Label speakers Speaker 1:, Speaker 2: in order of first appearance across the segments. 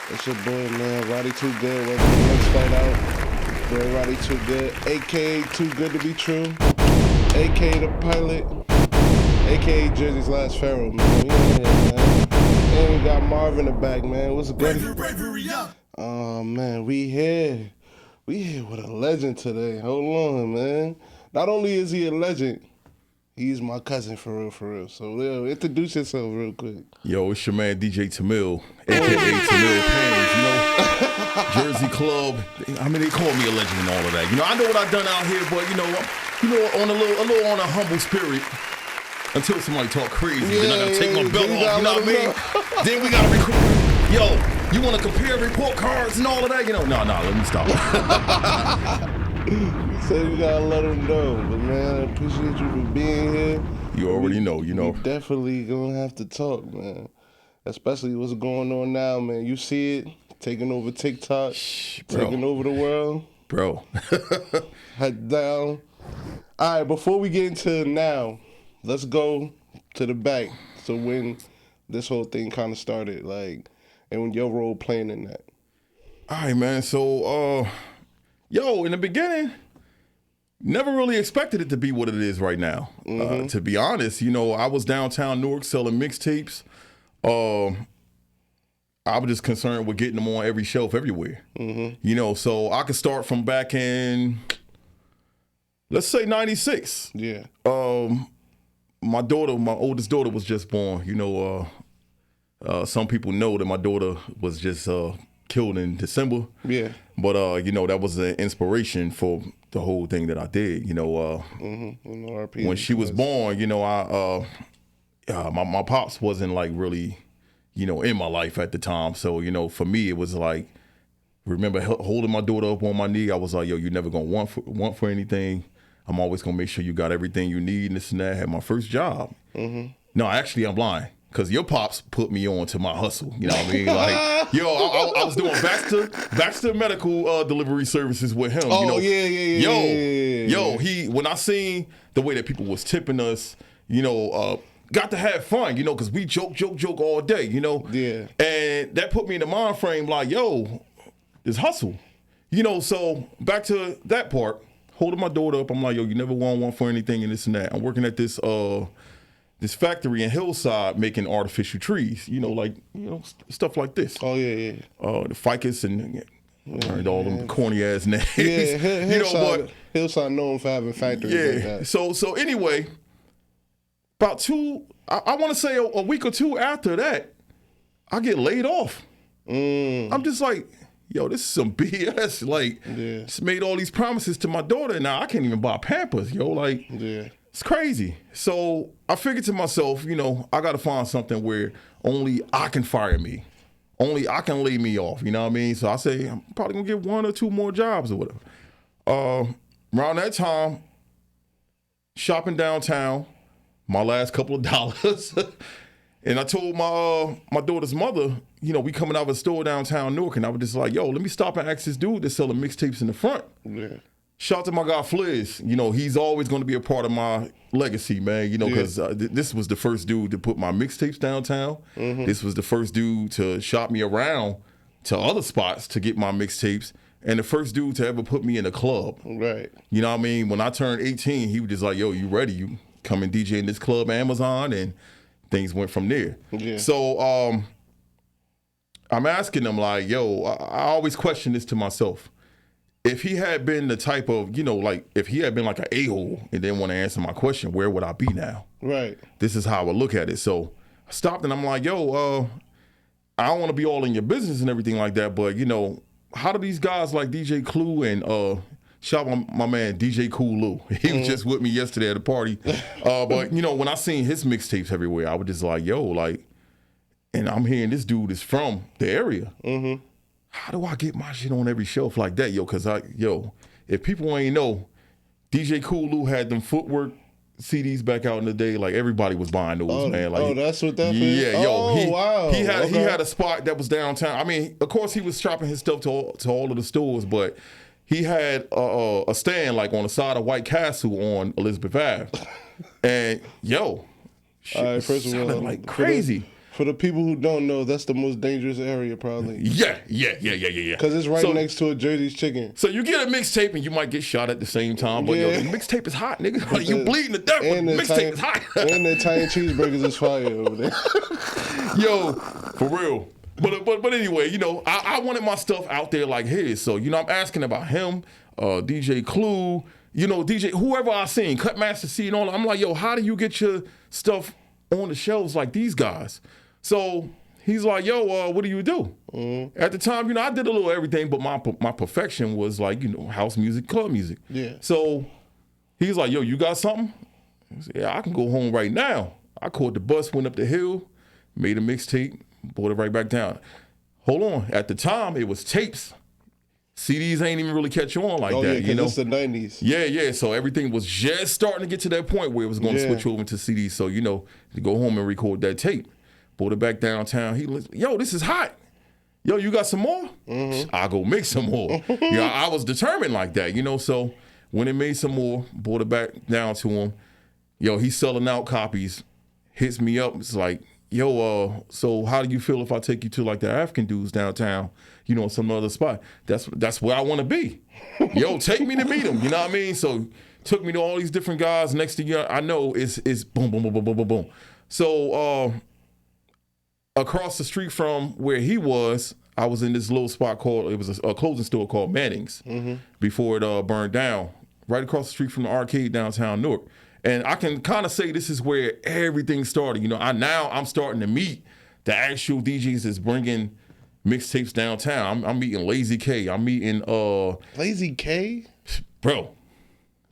Speaker 1: It's your boy, man, Roddy Too Good. Welcome to the next fight out. Boy, Roddy Too Good, a.k.a. Too Good to Be True, a.k.a. The Pilot, a.k.a. Jersey's Last Pharaoh, man. Man. And we got Marv in the back, man. What's good? Oh, man, we here. We here with a legend today. Hold on, man. Not only is he a legend, he's my cousin for real. So, Lil, introduce yourself real quick.
Speaker 2: Yo, it's your man DJ Tameil, a.k.a. Tamil Paynes, you know, Jersey Club. I mean, they call me a legend and all of that. You know, I know what I've done out here, but you know, on a little on a humble spirit. Until somebody talk crazy, then I gotta take my belt off. You know what I mean? Then we gotta record. Yo, you wanna compare report cards and all of that? You know, no, let me stop.
Speaker 1: You said you gotta let them know, but man, I appreciate you for being here.
Speaker 2: You already know, you know.
Speaker 1: We definitely gonna have to talk, man. Especially what's going on now, man. You see it taking over TikTok, taking over the world.
Speaker 2: Bro.
Speaker 1: Head down. All right, before we get into now, let's go to the back. So when this whole thing kind of started, like, and when your role playing in that.
Speaker 2: All right, man. So, in the beginning, never really expected it to be what it is right now. To be honest, you know, I was downtown Newark selling mixtapes. I was just concerned with getting them on every shelf everywhere. You know, so I could start from back in, let's say 96.
Speaker 1: Yeah.
Speaker 2: My oldest daughter was just born. You know, some people know that my daughter was just killed in December.
Speaker 1: Yeah.
Speaker 2: But, you know, that was an inspiration for the whole thing that I did. You know, when she was born, you know, my pops wasn't like really, you know, in my life at the time. So, you know, for me, it was like, remember holding my daughter up on my knee. I was like, yo, you're never going to want for anything. I'm always going to make sure you got everything you need and this and that. I had my first job. No, actually, I'm lying. Because your pops put me on to my hustle. You know what I mean? Like, yo, I was doing Baxter medical delivery services with him.
Speaker 1: Oh,
Speaker 2: you know?
Speaker 1: Yeah.
Speaker 2: Yo, when I seen the way that people was tipping us, you know, got to have fun, you know, because we joke all day, you know?
Speaker 1: Yeah.
Speaker 2: And that put me in the mind frame like, yo, this hustle. You know, so back to that part, holding my daughter up, I'm like, yo, you never want for anything and this and that. I'm working at this this factory in Hillside making artificial trees, you know, like, you know, stuff like this.
Speaker 1: Oh, yeah.
Speaker 2: The ficus and all them corny ass names.
Speaker 1: Yeah,
Speaker 2: Hillside,
Speaker 1: you know, Hillside known for having factories like that.
Speaker 2: So anyway, about I want to say a week or two after that, I get laid off. I'm just like, yo, this is some BS. Like, just made all these promises to my daughter, and now I can't even buy Pampers, yo. Like, it's crazy. So I figured to myself, you know, I got to find something where only I can fire me. Only I can lay me off, you know what I mean? So I say, I'm probably going to get one or two more jobs or whatever. Around that time, shopping downtown, my last couple of dollars. And I told my daughter's mother, you know, we coming out of a store downtown Newark, and I was just like, yo, let me stop and ask this dude that's selling mixtapes in the front. Yeah. Shout out to my guy Fliz. You know, he's always going to be a part of my legacy, man. You know, because this was the first dude to put my mixtapes downtown. This was the first dude to shop me around to other spots to get my mixtapes. And the first dude to ever put me in a club. Right. You know what I mean? When I turned 18, he was just like, yo, you ready? You come and DJ in this club, Amazon, and things went from there. Yeah. So I'm asking him like, yo, I always question this to myself. If he had been the type of, you know, like if he had been like an a-hole and didn't want to answer my question, where would I be now? Right. This is how I would look at it. So I stopped and I'm like, yo, I don't want to be all in your business and everything like that, but, you know, how do these guys like DJ Clue and shout out my man DJ Cool Lou. He was just with me yesterday at a party. But, you know, when I seen his mixtapes everywhere, I was just like, yo, like, and I'm hearing this dude is from the area. How do I get my shit on every shelf like that, yo? Because, if people ain't know, DJ Cool Lou had them footwork CDs back out in the day. Like, everybody was buying those, man. Like,
Speaker 1: that's what that is?
Speaker 2: Yeah, yo.
Speaker 1: Wow.
Speaker 2: He had a spot that was downtown. I mean, of course, he was shopping his stuff to all of the stores, but he had a stand, like, on the side of White Castle on Elizabeth Ave. And, yo, shit
Speaker 1: first of all,
Speaker 2: like crazy.
Speaker 1: For the people who don't know, that's the most dangerous area probably.
Speaker 2: Yeah.
Speaker 1: Because it's right next to a Jersey's Chicken.
Speaker 2: So you get a mixtape and you might get shot at the same time. But yo, the mixtape is hot, nigga. Like, you bleeding to death, but the mixtape is hot.
Speaker 1: And the Italian cheeseburgers is fire over there.
Speaker 2: Yo, for real. But anyway, you know, I wanted my stuff out there like his. So, you know, I'm asking about him, DJ Clue, you know, DJ, whoever I seen, Cutmaster C and all. I'm like, yo, how do you get your stuff on the shelves like these guys? So he's like, yo, what do you do? Mm-hmm. At the time, you know, I did a little everything, but my perfection was like, you know, house music, club music.
Speaker 1: Yeah.
Speaker 2: So he's like, yo, you got something? I said, yeah, I can go home right now. I caught the bus, went up the hill, made a mixtape, brought it right back down. Hold on. At the time, it was tapes. CDs ain't even really catch on like that, you know?
Speaker 1: It's the 90s.
Speaker 2: Yeah. So everything was just starting to get to that point where it was going to switch over to CDs. So, you know, to go home and record that tape. Brought it back downtown. He was, yo, this is hot. Yo, you got some more? Mm-hmm. I'll go make some more. Yeah, I was determined like that, you know? So when it made some more, brought it back down to him. Yo, he's selling out copies. Hits me up. It's like, yo, so how do you feel if I take you to like the African dudes downtown, you know, some other spot? That's where I want to be. Yo, take me to meet them. You know what I mean? So took me to all these different guys. Next thing I know, it's boom, boom, boom, boom, boom, boom, boom. So across the street from where he was, I was in this little spot called, it was a clothing store called Manning's before it burned down. Right across the street from the arcade downtown Newark. And I can kind of say this is where everything started. You know, I'm starting to meet the actual DJs that's bringing mixtapes downtown. I'm meeting Lazy K. I'm meeting
Speaker 1: Lazy K?
Speaker 2: Bro,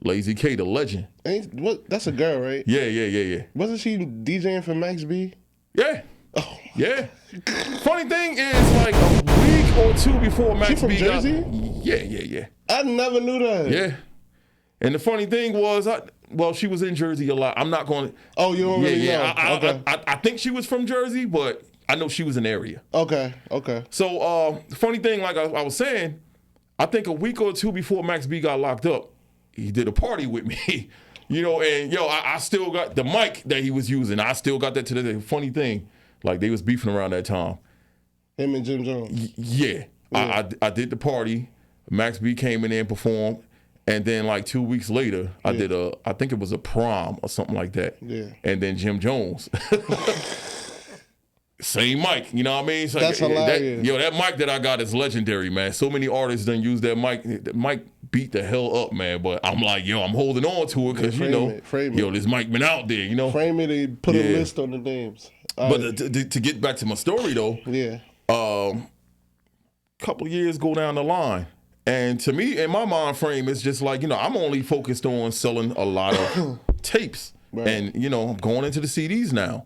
Speaker 2: Lazy K, the legend.
Speaker 1: What? That's a girl, right?
Speaker 2: Yeah.
Speaker 1: Wasn't she DJing for Max B?
Speaker 2: Yeah. Oh. Yeah. Funny thing is, like a week or two before Max B got...
Speaker 1: Jersey?
Speaker 2: Yeah.
Speaker 1: I never knew that.
Speaker 2: Yeah. And the funny thing was, she was in Jersey a lot. I'm not going to...
Speaker 1: Oh, you don't really know? Okay.
Speaker 2: I think she was from Jersey, but I know she was in the area.
Speaker 1: Okay.
Speaker 2: So, funny thing, like I was saying, I think a week or two before Max B got locked up, he did a party with me. You know, and yo, I still got the mic that he was using. I still got that to the funny thing. Like, they was beefing around that time.
Speaker 1: Him and Jim Jones?
Speaker 2: Yeah. I did the party. Max B came in there and performed. And then like 2 weeks later, I did I think it was a prom or something like that.
Speaker 1: Yeah.
Speaker 2: And then Jim Jones. Same mic, you know what I mean? So
Speaker 1: that's hilarious.
Speaker 2: That mic that I got is legendary, man. So many artists done use that mic. The mic beat the hell up, man. But I'm like, yo, I'm holding on to it because, you know, yo, this mic been out there, you know?
Speaker 1: Frame it and put a list on the names.
Speaker 2: But to get back to my story, though, couple of years go down the line. And to me, in my mind frame, it's just like, you know, I'm only focused on selling a lot of tapes. Right. And, you know, I'm going into the CDs now.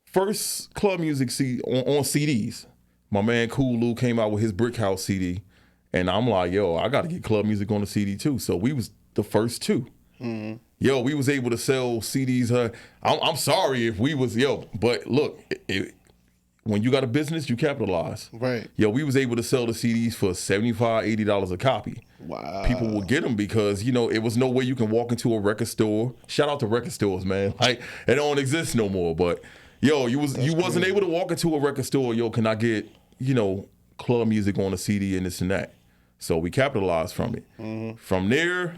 Speaker 2: First club music on CDs, my man Cool Lou came out with his Brick House CD. And I'm like, yo, I got to get club music on the CD too. So we was the first two. Mm-hmm. Yo, we was able to sell CDs. I'm sorry if we was, but look, when you got a business, you capitalize.
Speaker 1: Right.
Speaker 2: Yo, we was able to sell the CDs for $75, $80 a copy.
Speaker 1: Wow.
Speaker 2: People would get them because, you know, it was no way you can walk into a record store. Shout out to record stores, man. Like, it don't exist no more. But, yo, you wasn't able to walk into a record store. Yo, can I get, you know, club music on a CD and this and that? So we capitalized from it. Mm-hmm. From there,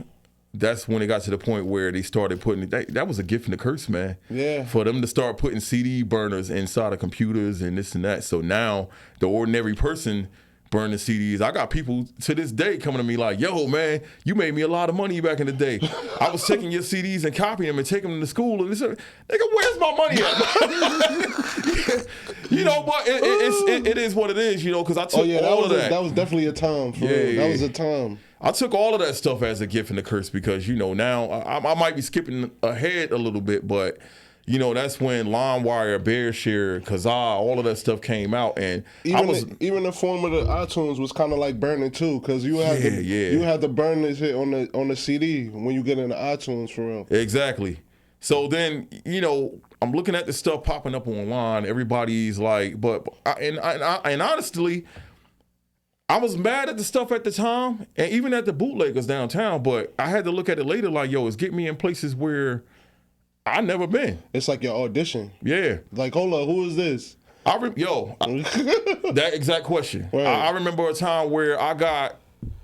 Speaker 2: that's when it got to the point where they started putting that was a gift and a curse, man.
Speaker 1: Yeah.
Speaker 2: For them to start putting CD burners inside of computers and this and that. So now the ordinary person burning CDs. I got people to this day coming to me like, yo, man, you made me a lot of money back in the day. I was taking your CDs and copying them and taking them to school. And they said, nigga, where's my money at? You know, but it is what it is, you know, because I took all of that.
Speaker 1: That was definitely a time. That was a time.
Speaker 2: I took all of that stuff as a gift and a curse because, you know, now I might be skipping ahead a little bit, but, you know, that's when LimeWire, BearShare, Kazaa, all of that stuff came out. And
Speaker 1: even the form of the iTunes was kind of like burning too, because you had to burn this hit on the CD when you get into iTunes for real.
Speaker 2: Exactly. So then, you know, I'm looking at the stuff popping up online. Everybody's like, and honestly, I was mad at the stuff at the time, and even at the bootleggers downtown, but I had to look at it later like, yo, it's getting me in places where I never been.
Speaker 1: It's like your audition.
Speaker 2: Yeah.
Speaker 1: Like, hold up, who is this?
Speaker 2: That exact question.
Speaker 1: Right.
Speaker 2: I remember a time where I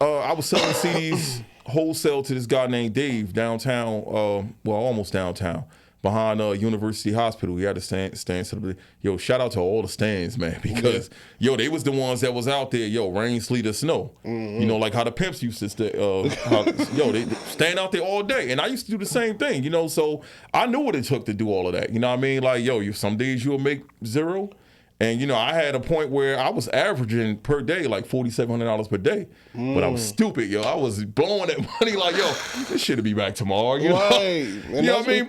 Speaker 2: was selling CDs wholesale to this guy named Dave downtown, almost downtown, behind University Hospital. He had a stand. Yo, shout out to all the stands, man, because they was the ones that was out there. Yo, rain, sleet, or snow. Mm-hmm. You know, like how the pimps used to stay. They stand out there all day, and I used to do the same thing. You know, so I knew what it took to do all of that. You know what I mean? Like, some days you'll make zero. And, I had a point where I was averaging per day like $4,700 per day. But I was stupid, I was blowing that money like, this shit'll be back tomorrow, you know?
Speaker 1: Right.
Speaker 2: You know what I mean?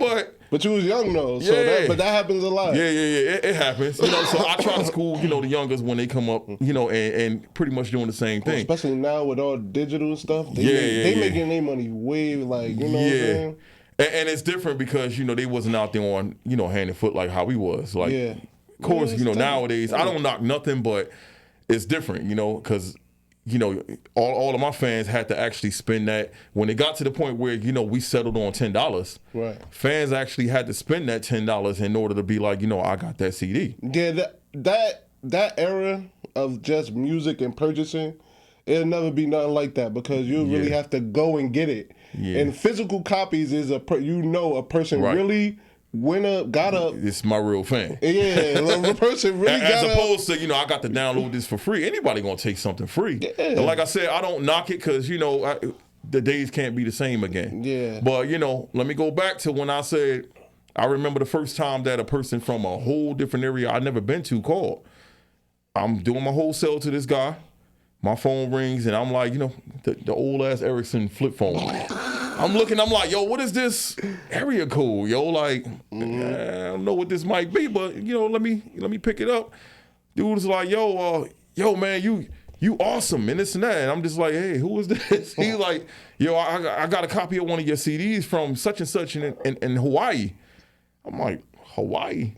Speaker 1: But you was young, though. So but that happens a lot.
Speaker 2: Yeah. It happens. So I try to school, the youngers when they come up, and pretty much doing the same thing.
Speaker 1: Especially now with all digital stuff. They making their money way, like, you know what I'm saying?
Speaker 2: And it's different because, they wasn't out there on, hand and foot like how we was. Like, of course, nowadays, I don't knock nothing, but it's different, because, all of my fans had to actually spend that. When it got to the point where, we settled on $10,
Speaker 1: right? Fans
Speaker 2: actually had to spend that $10 in order to be like, I got that CD.
Speaker 1: Yeah, that era of just music and purchasing, it'll never be nothing like that because you really have to go and get it. Yeah. And physical copies is a person really got up.
Speaker 2: It's my real fan.
Speaker 1: Yeah, the person really got up.
Speaker 2: As opposed to, I got to download this for free. Anybody gonna take something free. Yeah. And like I said, I don't knock it because, the days can't be the same again.
Speaker 1: Yeah.
Speaker 2: But, let me go back to when I said, I remember the first time that a person from a whole different area I'd never been to called. I'm doing my wholesale to this guy. My phone rings and I'm like, the old ass Ericsson flip phone. I'm looking, I'm like, what is this area code? Like, I don't know what this might be, but let me pick it up. Dude was like, man, you awesome and this and that. And I'm just like, hey, who is this? He's like, I got a copy of one of your CDs from such and such in Hawaii. I'm like, Hawaii?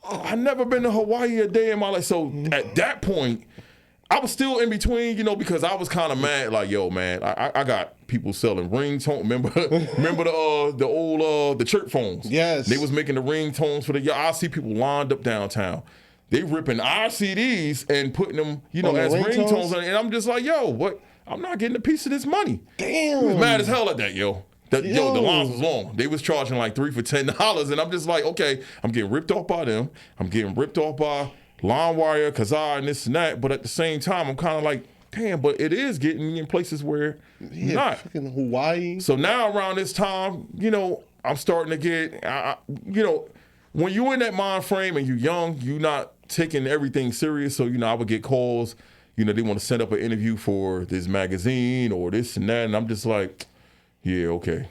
Speaker 2: I never been to Hawaii a day in my life. So at that point, I was still in between, because I was kind of mad. Like, man, I got people selling ringtones. Remember the old the church phones?
Speaker 1: Yes.
Speaker 2: They was making the ringtones for I see people lined up downtown. They ripping our CDs and putting them, as ringtones. And I'm just like, what? I'm not getting a piece of this money.
Speaker 1: Damn.
Speaker 2: I was mad as hell at that, The lines was long. They was charging like $3 for $10. And I'm just like, okay, I'm getting ripped off by them. I'm getting ripped off by LimeWire, Kazaa, and this and that, but at the same time, I'm kind of like, damn, but it is getting me in places where not.
Speaker 1: Fucking Hawaii.
Speaker 2: So now around this time, I'm starting to get, when you're in that mind frame and you're young, you're not taking everything serious. So, I would get calls, they want to set up an interview for this magazine or this and that, and I'm just like, yeah, okay.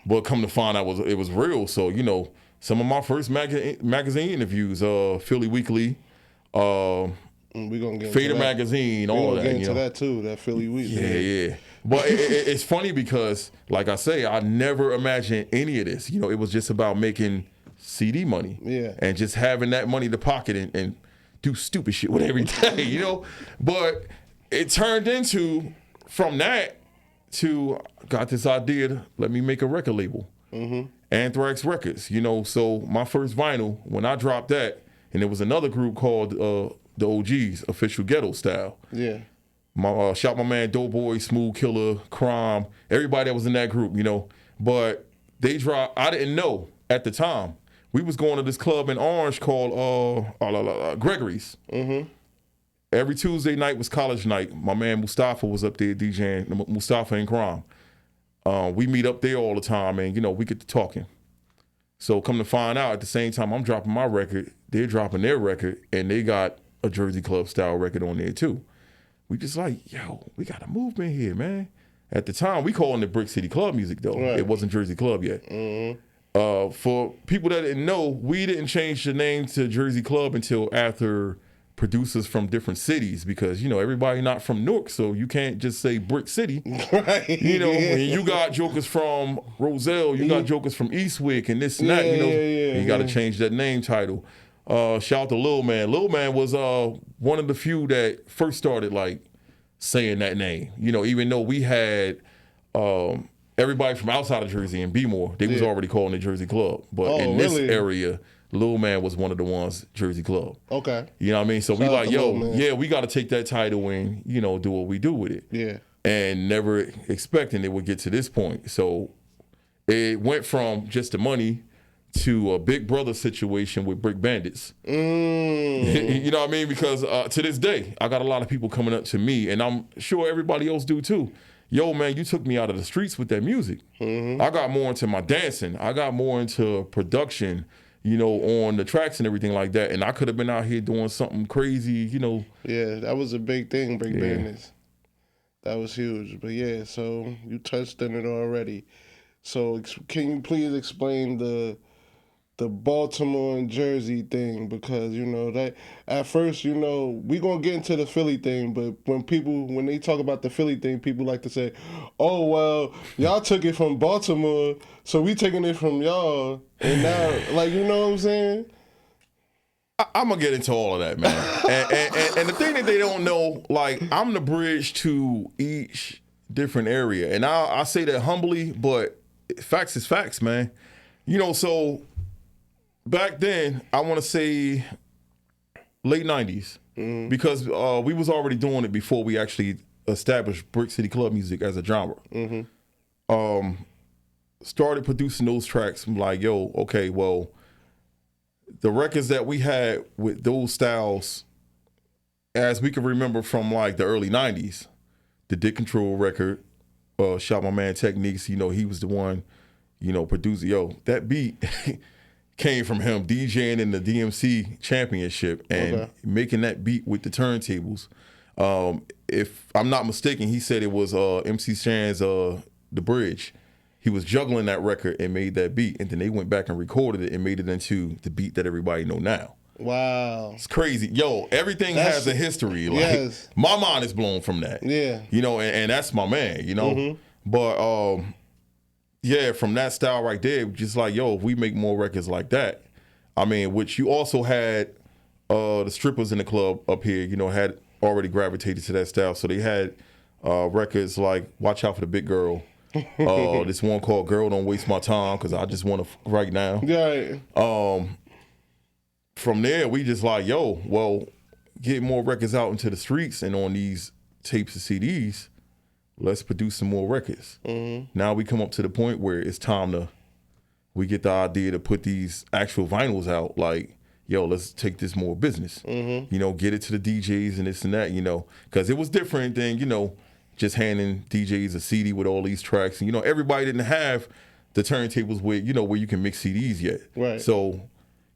Speaker 2: But come to find out it was real. So, some of my first magazine interviews, Philly Weekly,
Speaker 1: we're gonna get
Speaker 2: Fader Magazine, all that.
Speaker 1: We're gonna get into that too, that Philly Weekly.
Speaker 2: Yeah. But it's funny because, like I say, I never imagined any of this. It was just about making CD money.
Speaker 1: Yeah.
Speaker 2: And just having that money to pocket and do stupid shit with every day, But it turned into, from that to, got this idea to let me make a record label. Mm-hmm. Anthrax Records, So my first vinyl, when I dropped that, and there was another group called the OGs, Official Ghetto Style.
Speaker 1: Yeah.
Speaker 2: Shout my man Doughboy, Smooth Killer, Crime, everybody that was in that group, But they dropped, I didn't know at the time. We was going to this club in Orange called Gregory's. Mm-hmm. Every Tuesday night was college night. My man Mustafa was up there DJing, Mustafa and Crime. We meet up there all the time and, we get to talking. So come to find out, at the same time I'm dropping my record, they're dropping their record, and they got a Jersey Club style record on there too. We just like, we got a movement here, man. At the time, we calling it Brick City Club music though. Right. It wasn't Jersey Club yet. Mm-hmm. For people that didn't know, we didn't change the name to Jersey Club until after producers from different cities, because everybody not from Newark, so you can't just say Brick City. Right. And you got jokers from Roselle, you got jokers from Eastwick and this and that. You got to change that name title. Shout out to Lil Man. Lil Man was one of the few that first started like saying that name. Even though we had everybody from outside of Jersey and B-more, they was already calling it Jersey Club. But in this area, Lil Man was one of the ones, Jersey Club.
Speaker 1: Okay.
Speaker 2: You know what I mean? So
Speaker 1: Shout
Speaker 2: we
Speaker 1: out
Speaker 2: like,
Speaker 1: to
Speaker 2: yo,
Speaker 1: Lil Man.
Speaker 2: yeah, we got to take that title and, you know, do what we do with it.
Speaker 1: Yeah.
Speaker 2: And never expecting it would get to this point. So it went from just the money to a Big Brother situation with Brick Bandits. You know what I mean? Because to this day, I got a lot of people coming up to me, and I'm sure everybody else do too. Yo, man, you took me out of the streets with that music. I got more into my dancing. I got more into production, you know, on the tracks and everything like that. And I could have been out here doing something crazy, you know.
Speaker 1: Yeah, that was a big thing, Brick Bandits. That was huge. But yeah, so you touched on it already. So can you please explain the Baltimore and Jersey thing? Because, you know, that at first, you know, we going to get into the Philly thing, but when they talk about the Philly thing, people like to say, oh, well, y'all took it from Baltimore, so we taking it from y'all. And now, like, you know what I'm saying?
Speaker 2: I'm going to get into all of that, man. and the thing that they don't know, like, I'm the bridge to each different area. And I say that humbly, but facts is facts, man. You know, so back then, I want to say late 90s, because we was already doing it before we actually established Brick City Club music as a genre. Started producing those tracks. I'm like, yo, okay, well, the records that we had with those styles, as we can remember from like the early 90s, the Dick Control record, shot my man Techniques, you know, he was the one, you know, producer. Yo, that beat came from him DJing in the DMC championship and making that beat with the turntables. If I'm not mistaken, he said it was MC Shan's The Bridge. He was juggling that record and made that beat, and then they went back and recorded it and made it into the beat that everybody know now.
Speaker 1: Wow.
Speaker 2: It's crazy. Yo, everything has a history. Like, my mind is blown from that.
Speaker 1: Yeah.
Speaker 2: You know, and that's my man, you know. But yeah, from that style right there, just like, yo, if we make more records like that, I mean, which you also had the strippers in the club up here, you know, had already gravitated to that style. So they had records like Watch Out for the Big Girl. This one called Girl Don't Waste My Time, because I just want to right now.
Speaker 1: Right.
Speaker 2: From there, we just like, yo, well, get more records out into the streets and on these tapes and CDs, let's produce some more records. Now we come up to the point where it's time we get the idea to put these actual vinyls out. Like, yo, let's take this more business. You know, get it to the DJs and this and that, you know, because it was different than, you know, just handing DJs a CD with all these tracks. And, you know, everybody didn't have the turntables with, you know, where you can mix CDs yet.
Speaker 1: Right.
Speaker 2: So,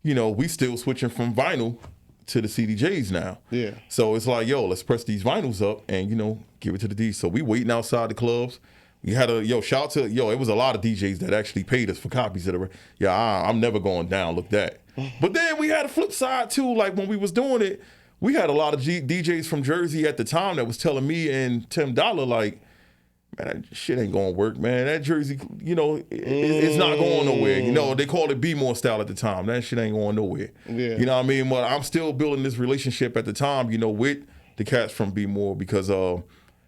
Speaker 2: you know, we still switching from vinyl to the CDJs now.
Speaker 1: Yeah.
Speaker 2: So it's like, yo, let's press these vinyls up and, you know, give it to the DJs. So we waiting outside the clubs. We had shout out to, it was a lot of DJs that actually paid us for copies of the, I'm never going down, look that. But then we had a flip side too, like when we was doing it, we had a lot of DJs from Jersey at the time that was telling me and Tim Dollar, like, man, that shit ain't gonna work, man. That Jersey, you know, it's not going nowhere. You know, they called it B-more style at the time. That shit ain't going nowhere.
Speaker 1: Yeah.
Speaker 2: You know what I mean? But I'm still building this relationship at the time, you know, with the cats from B-more, because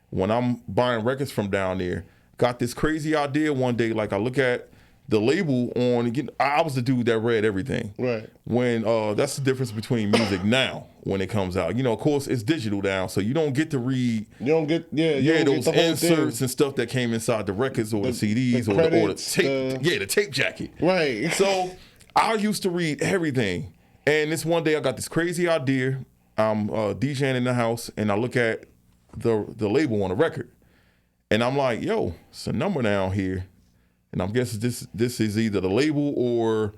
Speaker 2: when I'm buying records from down there, got this crazy idea one day. Like, I look at the label on, I was the dude that read everything.
Speaker 1: Right.
Speaker 2: When that's the difference between music now when it comes out. You know, of course, it's digital now, so you don't get to read.
Speaker 1: You don't get
Speaker 2: those
Speaker 1: get the
Speaker 2: inserts and stuff that came inside the records or the CDs or the tape. The tape jacket.
Speaker 1: Right.
Speaker 2: So I used to read everything, and this one day I got this crazy idea. I'm DJing in the house, and I look at the label on the record, and I'm like, yo, it's a number down here. And I'm guessing this is either the label or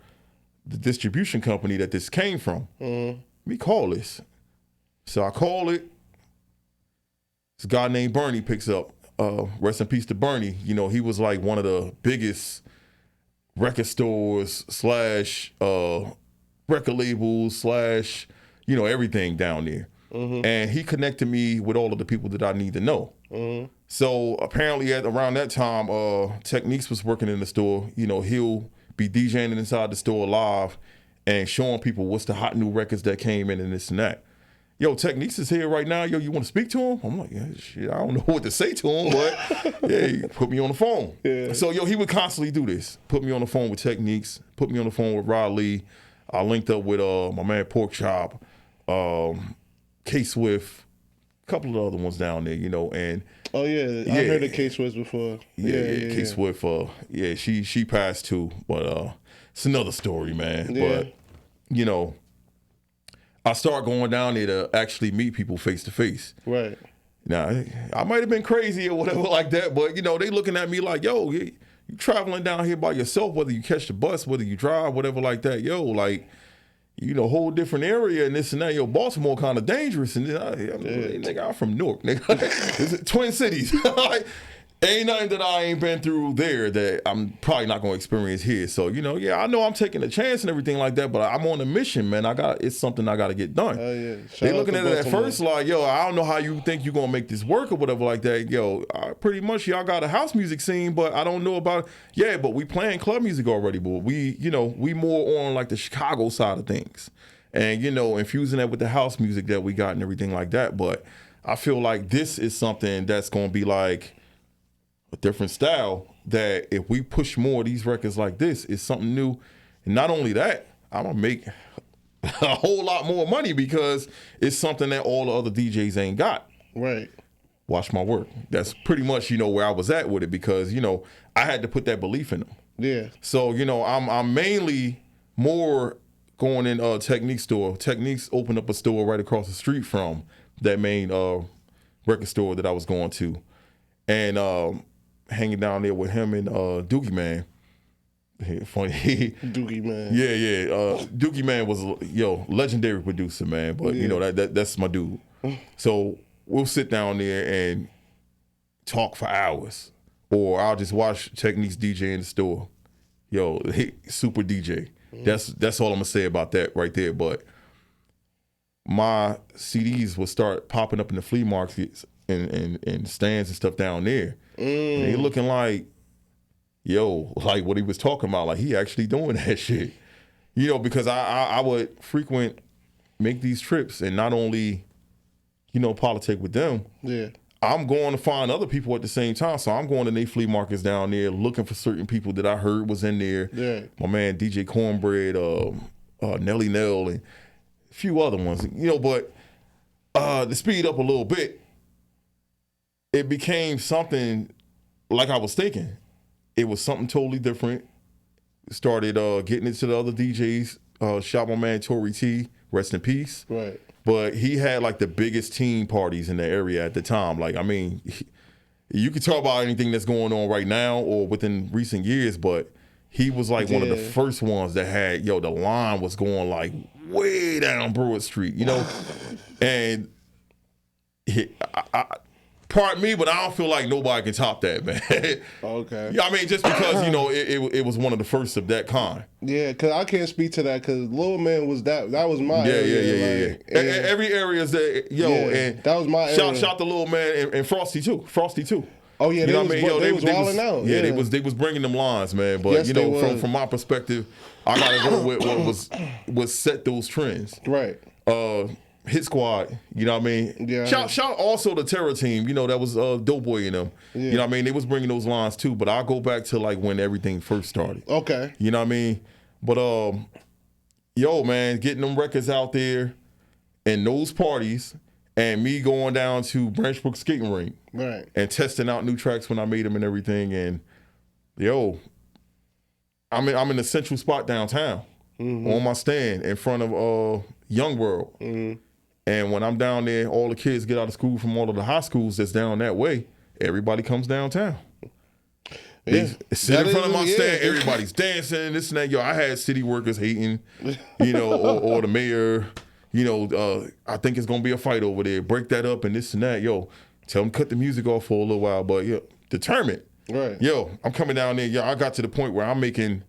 Speaker 2: the distribution company that this came from. Let me call this. So I call it. This guy named Bernie picks up. Rest in peace to Bernie. You know, he was like one of the biggest record stores / record labels / you know, everything down there. And he connected me with all of the people that I need to know. So apparently around that time, Techniques was working in the store. You know, he'll be DJing inside the store live and showing people what's the hot new records that came in and this and that. yo, Techniques is here right now. Yo, you want to speak to him? I'm like, yeah, shit, I don't know what to say to him, but yeah, he put me on the phone.
Speaker 1: Yeah.
Speaker 2: So, yo, he would constantly do this. Put me on the phone with Techniques, put me on the phone with Rod Lee. I linked up with my man Pork Chop, K Swift, a couple of other ones down there, you know, and
Speaker 1: oh yeah, I heard of K Swift before.
Speaker 2: Yeah, K Swift, yeah, she passed too, but it's another story, man.
Speaker 1: Yeah.
Speaker 2: But you know, I start going down there to actually meet people face to face.
Speaker 1: Right.
Speaker 2: Now, I might have been crazy or whatever like that, but you know, they looking at me like, yo, you traveling down here by yourself, whether you catch the bus, whether you drive, whatever like that, yo, like, you know, whole different area and this and that. Yo, Baltimore kind of dangerous, and nigga, I'm from Newark, nigga. It's Twin Cities. Like, ain't nothing that I ain't been through there that I'm probably not gonna experience here. So, you know, yeah, I know I'm taking a chance and everything like that, but I'm on a mission, man. it's something I gotta get done.
Speaker 1: Oh yeah.
Speaker 2: They looking at it at first like, yo, I don't know how you think you're gonna make this work or whatever like that. Yo, pretty much y'all got a house music scene, but I don't know about, yeah, but we playing club music already, but we more on like the Chicago side of things. And, you know, infusing that with the house music that we got and everything like that. But I feel like this is something that's gonna be like a different style, that if we push more of these records like this, it's something new. And not only that, I'm gonna make a whole lot more money because it's something that all the other DJs ain't got.
Speaker 1: Right.
Speaker 2: Watch my work. That's pretty much, you know, where I was at with it, because, you know, I had to put that belief in them.
Speaker 1: Yeah.
Speaker 2: So, you know, I'm mainly more going in Techniques store. Techniques opened up a store right across the street from that main record store that I was going to. And hanging down there with him and Dookie Man. Funny.
Speaker 1: Dookie Man.
Speaker 2: Yeah. Dookie Man was legendary producer, man. But you know that's my dude. So we'll sit down there and talk for hours, or I'll just watch Techniques DJ in the store. Yo, super DJ. That's all I'm gonna say about that right there. But my CDs will start popping up in the flea markets and stands and stuff down there. And they looking like, yo, like what he was talking about, like he actually doing that shit. You know, because I would make these trips and not only, you know, politic with them.
Speaker 1: Yeah.
Speaker 2: I'm going to find other people at the same time. So I'm going to their flea markets down there looking for certain people that I heard was in there.
Speaker 1: Yeah.
Speaker 2: My man DJ Cornbread, Nelly Nell, and a few other ones. You know, but to speed up a little bit, it became something like I was thinking. It was something totally different. Started getting into the other DJs. Shot my man Tory T, rest in peace.
Speaker 1: Right.
Speaker 2: But he had like the biggest teen parties in the area at the time. Like, I mean, you could talk about anything that's going on right now or within recent years, but he was like one of the first ones that had, the line was going like way down Brewer Street, you know? And pardon me, but I don't feel like nobody can top that, man.
Speaker 1: Okay.
Speaker 2: Yeah, I mean, just because, it was one of the first of that kind.
Speaker 1: Yeah, because I can't speak to that because Lil Man was that was my area.
Speaker 2: Yeah. Every area is that, and
Speaker 1: that was my area.
Speaker 2: Shout to Lil Man and Frosty too.
Speaker 1: Oh yeah, they was wilding out.
Speaker 2: Yeah, they was bringing them lines, man. But
Speaker 1: yes,
Speaker 2: from my perspective, I gotta go with what was set those trends.
Speaker 1: Right.
Speaker 2: Hit Squad, you know what I mean?
Speaker 1: Yeah.
Speaker 2: Shout also the Terror Team, that was Doughboy and them. Yeah. You know what I mean? They was bringing those lines too, but I'll go back to like when everything first started.
Speaker 1: Okay.
Speaker 2: You know what I mean? But man, getting them records out there and those parties and me going down to Branch Brook Skating Rink.
Speaker 1: Right.
Speaker 2: And testing out new tracks when I made them and everything, and I'm in the central spot downtown on my stand in front of Young World. Mm-hmm. And when I'm down there, all the kids get out of school from all of the high schools that's down that way. Everybody comes downtown. They sit in front of my stand. Everybody's dancing, this and that. I had city workers hating, or the mayor. I think it's gonna be a fight over there. Break that up and this and that. Tell them cut the music off for a little while. But determined.
Speaker 1: Right.
Speaker 2: I'm coming down there. I got to the point where I'm making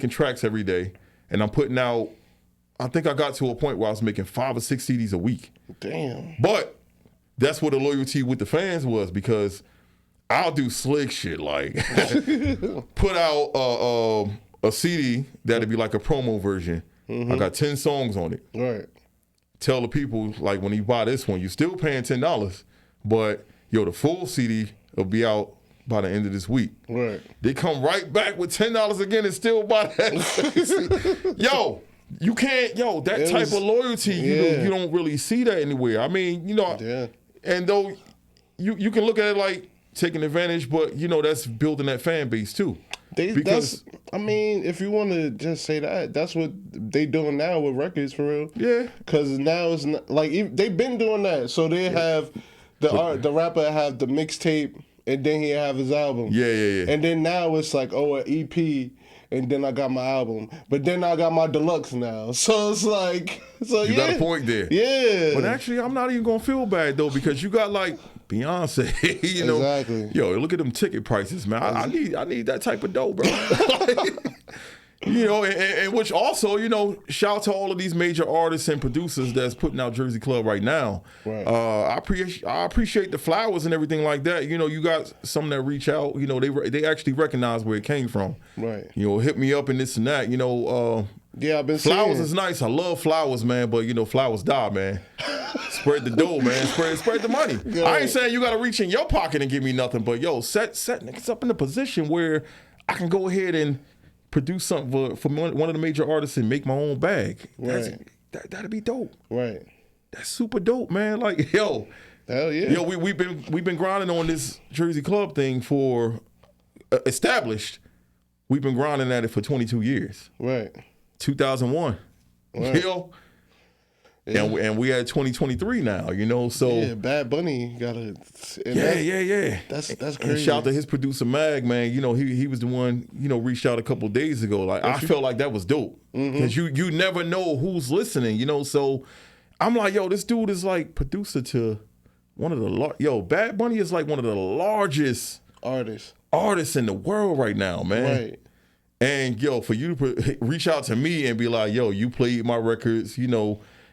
Speaker 2: tracks every day, and I'm putting out. I think I got to a point where I was making 5 or 6 CDs a week.
Speaker 1: Damn.
Speaker 2: But that's where the loyalty with the fans was, because I'll do slick shit like put out a CD that'd be like a promo version. Mm-hmm. I got 10 songs on it.
Speaker 1: Right.
Speaker 2: tell the people, like, when you buy this one, you're still paying $10, but yo, the full CD will be out by the end of this week.
Speaker 1: Right.
Speaker 2: They come right back with $10 again and still buy that. Yo, you can't, that type of loyalty, you don't really see that anywhere. I mean, and though you can look at it like taking advantage, but that's building that fan base too.
Speaker 1: If you want to just say that, that's what they doing now with records for real.
Speaker 2: Yeah.
Speaker 1: Because now it's not, like they've been doing that. So they have the rapper have the mixtape, and then he have his album.
Speaker 2: Yeah.
Speaker 1: And then now it's like, an EP, and then I got my album, but then I got my deluxe now. So it's like,
Speaker 2: you got a point there.
Speaker 1: Yeah.
Speaker 2: But actually, I'm not even gonna feel bad though, because you got like Beyonce,
Speaker 1: Exactly.
Speaker 2: Yo, look at them ticket prices, man. I need that type of dough, bro. And which also, shout out to all of these major artists and producers that's putting out Jersey Club right now.
Speaker 1: Right.
Speaker 2: I appreciate the flowers and everything like that. You got some that reach out. They actually recognize where it came from.
Speaker 1: Right.
Speaker 2: Hit me up and this and that.
Speaker 1: Yeah, I've been
Speaker 2: flowers
Speaker 1: seeing.
Speaker 2: is nice. I love flowers, man. But flowers die, man. Spread the dough, man. Spread the money.
Speaker 1: Yo.
Speaker 2: I ain't saying you got to reach in your pocket and give me nothing, but set niggas up in a position where I can go ahead and produce something for one of the major artists and make my own bag.
Speaker 1: Right.
Speaker 2: That'd be dope.
Speaker 1: Right.
Speaker 2: That's super dope, man. Like, yo.
Speaker 1: Hell yeah.
Speaker 2: We've been grinding on this Jersey Club thing for established. We've been grinding at it for 22 years.
Speaker 1: Right.
Speaker 2: 2001.
Speaker 1: Right. Yeah.
Speaker 2: And we at 2023 now, so
Speaker 1: yeah, Bad Bunny got a That's crazy.
Speaker 2: And shout out to his producer Mag, man. He was the one, reached out a couple of days ago. Like, I felt like that was dope because you never know who's listening, So I'm like, this dude is like producer to one of the Bad Bunny is like one of the largest artists in the world right now, man.
Speaker 1: Right.
Speaker 2: And for you to reach out to me and be like, you played my records,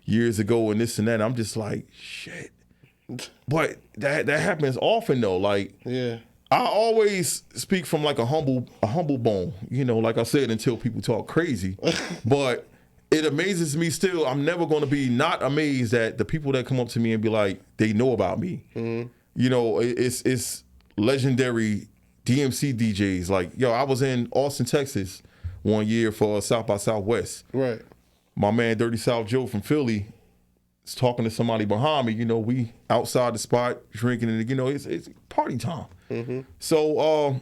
Speaker 2: years ago and this and that, I'm just like, shit. But that happens often though. Like,
Speaker 1: yeah,
Speaker 2: I always speak from like a humble bone, like I said, until people talk crazy. But it amazes me still. I'm never going to be not amazed at the people that come up to me and be like, they know about me. Mm-hmm. It's legendary DMC DJs. Like, I was in Austin, Texas one year for South by Southwest.
Speaker 1: Right. My
Speaker 2: man Dirty South Joe from Philly is talking to somebody behind me. We outside the spot drinking, and it's party time. Mm-hmm. So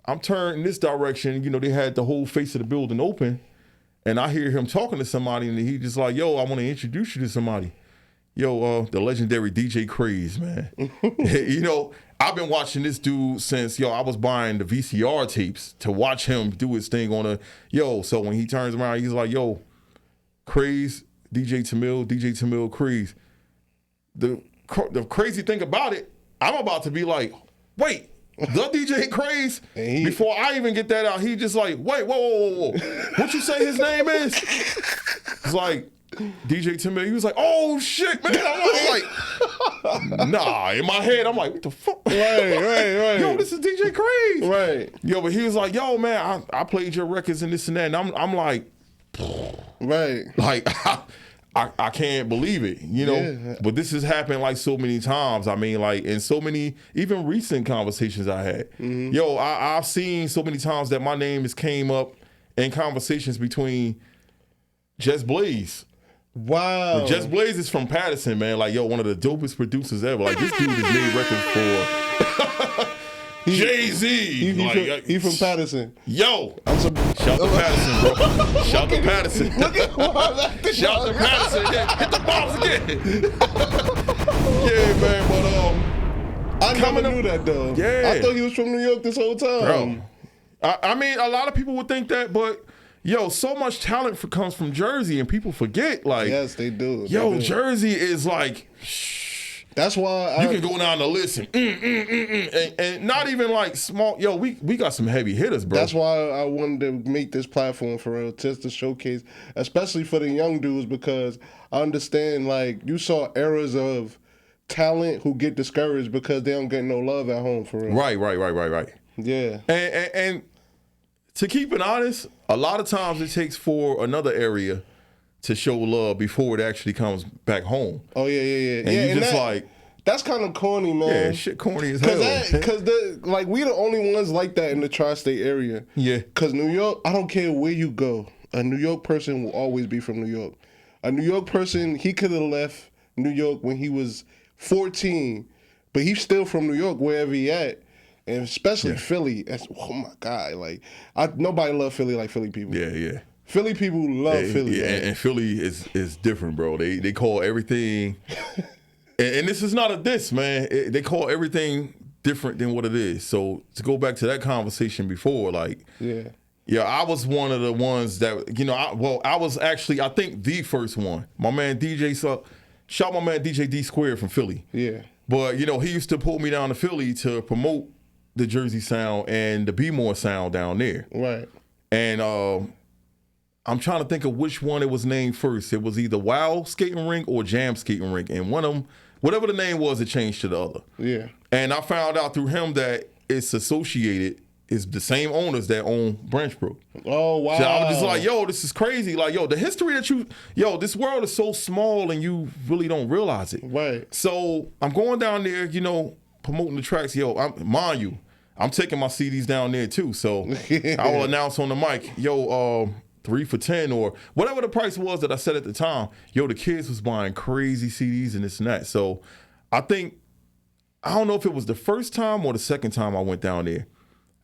Speaker 2: I'm turning this direction. They had the whole face of the building open, and I hear him talking to somebody, and he just like, I want to introduce you to somebody. The legendary DJ Craze, man. I've been watching this dude since I was buying the VCR tapes to watch him do his thing on so when he turns around, he's like, Craze, DJ Tameil, Craze. The crazy thing about it, I'm about to be like, wait, the DJ Craze? Before I even get that out, he just like, wait, whoa. What you say his name is? It's like, DJ Tameil. He was like, oh shit, man. I'm like, nah, in my head, I'm like, what the fuck?
Speaker 1: Right.
Speaker 2: Yo, this is DJ Craze.
Speaker 1: Right.
Speaker 2: But he was like, yo, man, I played your records and this and that. And I'm like,
Speaker 1: right.
Speaker 2: Like, I can't believe it, Yeah. But this has happened like so many times. I mean, like in so many, even recent conversations I had. Mm-hmm. I've seen so many times that my name has came up in conversations between Just Blaze.
Speaker 1: Wow.
Speaker 2: Just Blaze is from Patterson, man. Like, one of the dopest producers ever. Like, this dude has made records for Jay-Z.
Speaker 1: He from Patterson.
Speaker 2: Shout to Patterson, bro. Shout to Patterson. Shout to Patterson. Yeah, hit the balls again. Yeah, man. But
Speaker 1: I never knew that though.
Speaker 2: Yeah.
Speaker 1: I thought he was from New York this whole time.
Speaker 2: Bro, I mean, a lot of people would think that, but so much talent comes from Jersey, and people forget. Like,
Speaker 1: yes, they do.
Speaker 2: Jersey is like.
Speaker 1: That's why
Speaker 2: you can go down the list and not even like small. We got some heavy hitters, bro.
Speaker 1: That's why I wanted to make this platform for real, just to showcase, especially for the young dudes, because I understand like you saw eras of talent who get discouraged because they don't get no love at home for real.
Speaker 2: Right.
Speaker 1: Yeah.
Speaker 2: And to keep it honest, a lot of times it takes for another area to show love before it actually comes back home.
Speaker 1: Oh yeah.
Speaker 2: And you just like,
Speaker 1: that's kind of corny, man.
Speaker 2: yeah, shit corny as hell.
Speaker 1: Because like we the only ones like that in the tri-state area.
Speaker 2: Yeah.
Speaker 1: Because New York, I don't care where you go, a New York person will always be from New York. A New York person, he could have left New York when he was 14, but he's still from New York wherever he at. And especially Philly. Oh my God. Like, nobody love Philly like Philly people.
Speaker 2: Yeah.
Speaker 1: Philly people love Philly.
Speaker 2: Yeah, and Philly is different, bro. They call everything, and this is not a diss, man. They call everything different than what it is. So to go back to that conversation before, like, yeah, I was one of the ones that, you know, I was actually, I think, the first one. My man shout my man DJ D Square from Philly.
Speaker 1: Yeah.
Speaker 2: But, you know, he used to pull me down to Philly to promote the Jersey sound and the B-More sound down there.
Speaker 1: Right.
Speaker 2: And I'm trying to think of which one it was named first. It was either Wild Skating Rink or Jam Skating Rink. And one of them, whatever the name was, it changed to the other.
Speaker 1: Yeah.
Speaker 2: And I found out through him that it's associated, is the same owners that own Branchbrook.
Speaker 1: Oh, wow.
Speaker 2: So I was just like, yo, this is crazy. Like, yo, the history that this world is so small and you really don't realize it.
Speaker 1: Right.
Speaker 2: So I'm going down there, you know, promoting the tracks. Yo, mind you, I'm taking my CDs down there too. So I will announce on the mic, yo, 3 for $10 or whatever the price was that I said at the time. Yo, the kids was buying crazy CDs and this and that. So I don't know if it was the first time or the second time I went down there.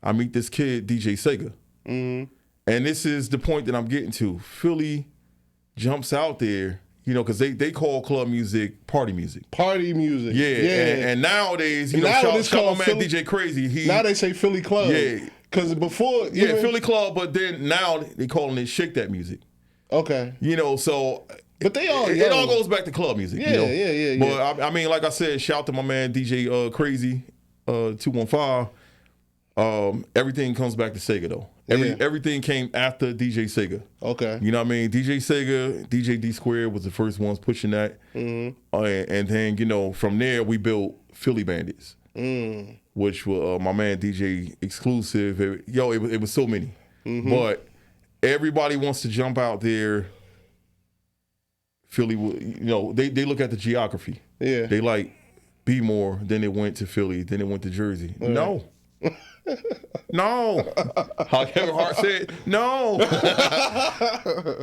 Speaker 2: I meet this kid, DJ Sega. Mm-hmm. And this is the point that I'm getting to. Philly jumps out there, you know, because they call club music party music.
Speaker 1: Party music.
Speaker 2: Yeah. And nowadays, you know, shout my man DJ Crazy.
Speaker 1: Now they say Philly Club.
Speaker 2: Yeah.
Speaker 1: Because before...
Speaker 2: Philly Club, but then now they calling it Shake That Music.
Speaker 1: Okay.
Speaker 2: You know, so...
Speaker 1: But they all...
Speaker 2: It all goes back to club music.
Speaker 1: Yeah,
Speaker 2: you know?
Speaker 1: yeah.
Speaker 2: But I mean, like I said, shout to my man DJ Crazy 215. Everything comes back to Sega though. Everything came after DJ Sega. Okay. You know what I mean? DJ Sega, DJ D Square was the first ones pushing that. Mm-hmm. And then, you know, from there we built Philly Bandits, which was my man DJ Exclusive. It was so many. Mm-hmm. But everybody wants to jump out there. Philly, you know, they look at the geography. Yeah. They like B-More, then it went to Philly, then it went to Jersey. Right. No. No. How Kevin Hart said, no.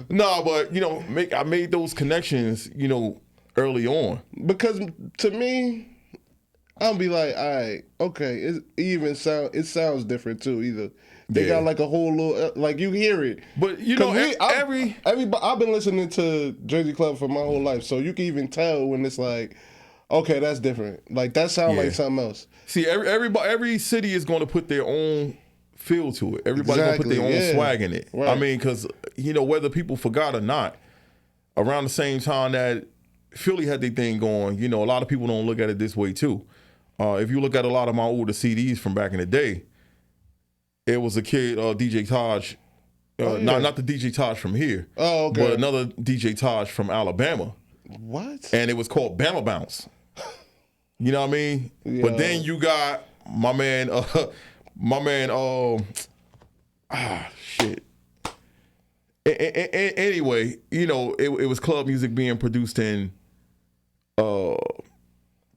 Speaker 2: No, but, you know, I made those connections, you know, early on.
Speaker 1: Because to me, I'll be like, all right, okay, it sounds different too, either. They got like a whole little, like you hear it.
Speaker 2: But you know,
Speaker 1: I've been listening to Jersey Club for my whole life, so you can even tell when it's like, okay, that's different. Like that sounds like something else.
Speaker 2: See, every city is going to put their own feel to it. Everybody's going to put their own swag in it. Right. I mean, because, you know, whether people forgot or not, around the same time that Philly had their thing going, you know, a lot of people don't look at it this way too. If you look at a lot of my older CDs from back in the day, it was a kid, DJ Taj, not the DJ Taj from here, but another DJ Taj from Alabama.
Speaker 1: What?
Speaker 2: And it was called Bama Bounce. You know what I mean? Yeah. But then you got my man, shit. Anyway, you know, it was club music being produced in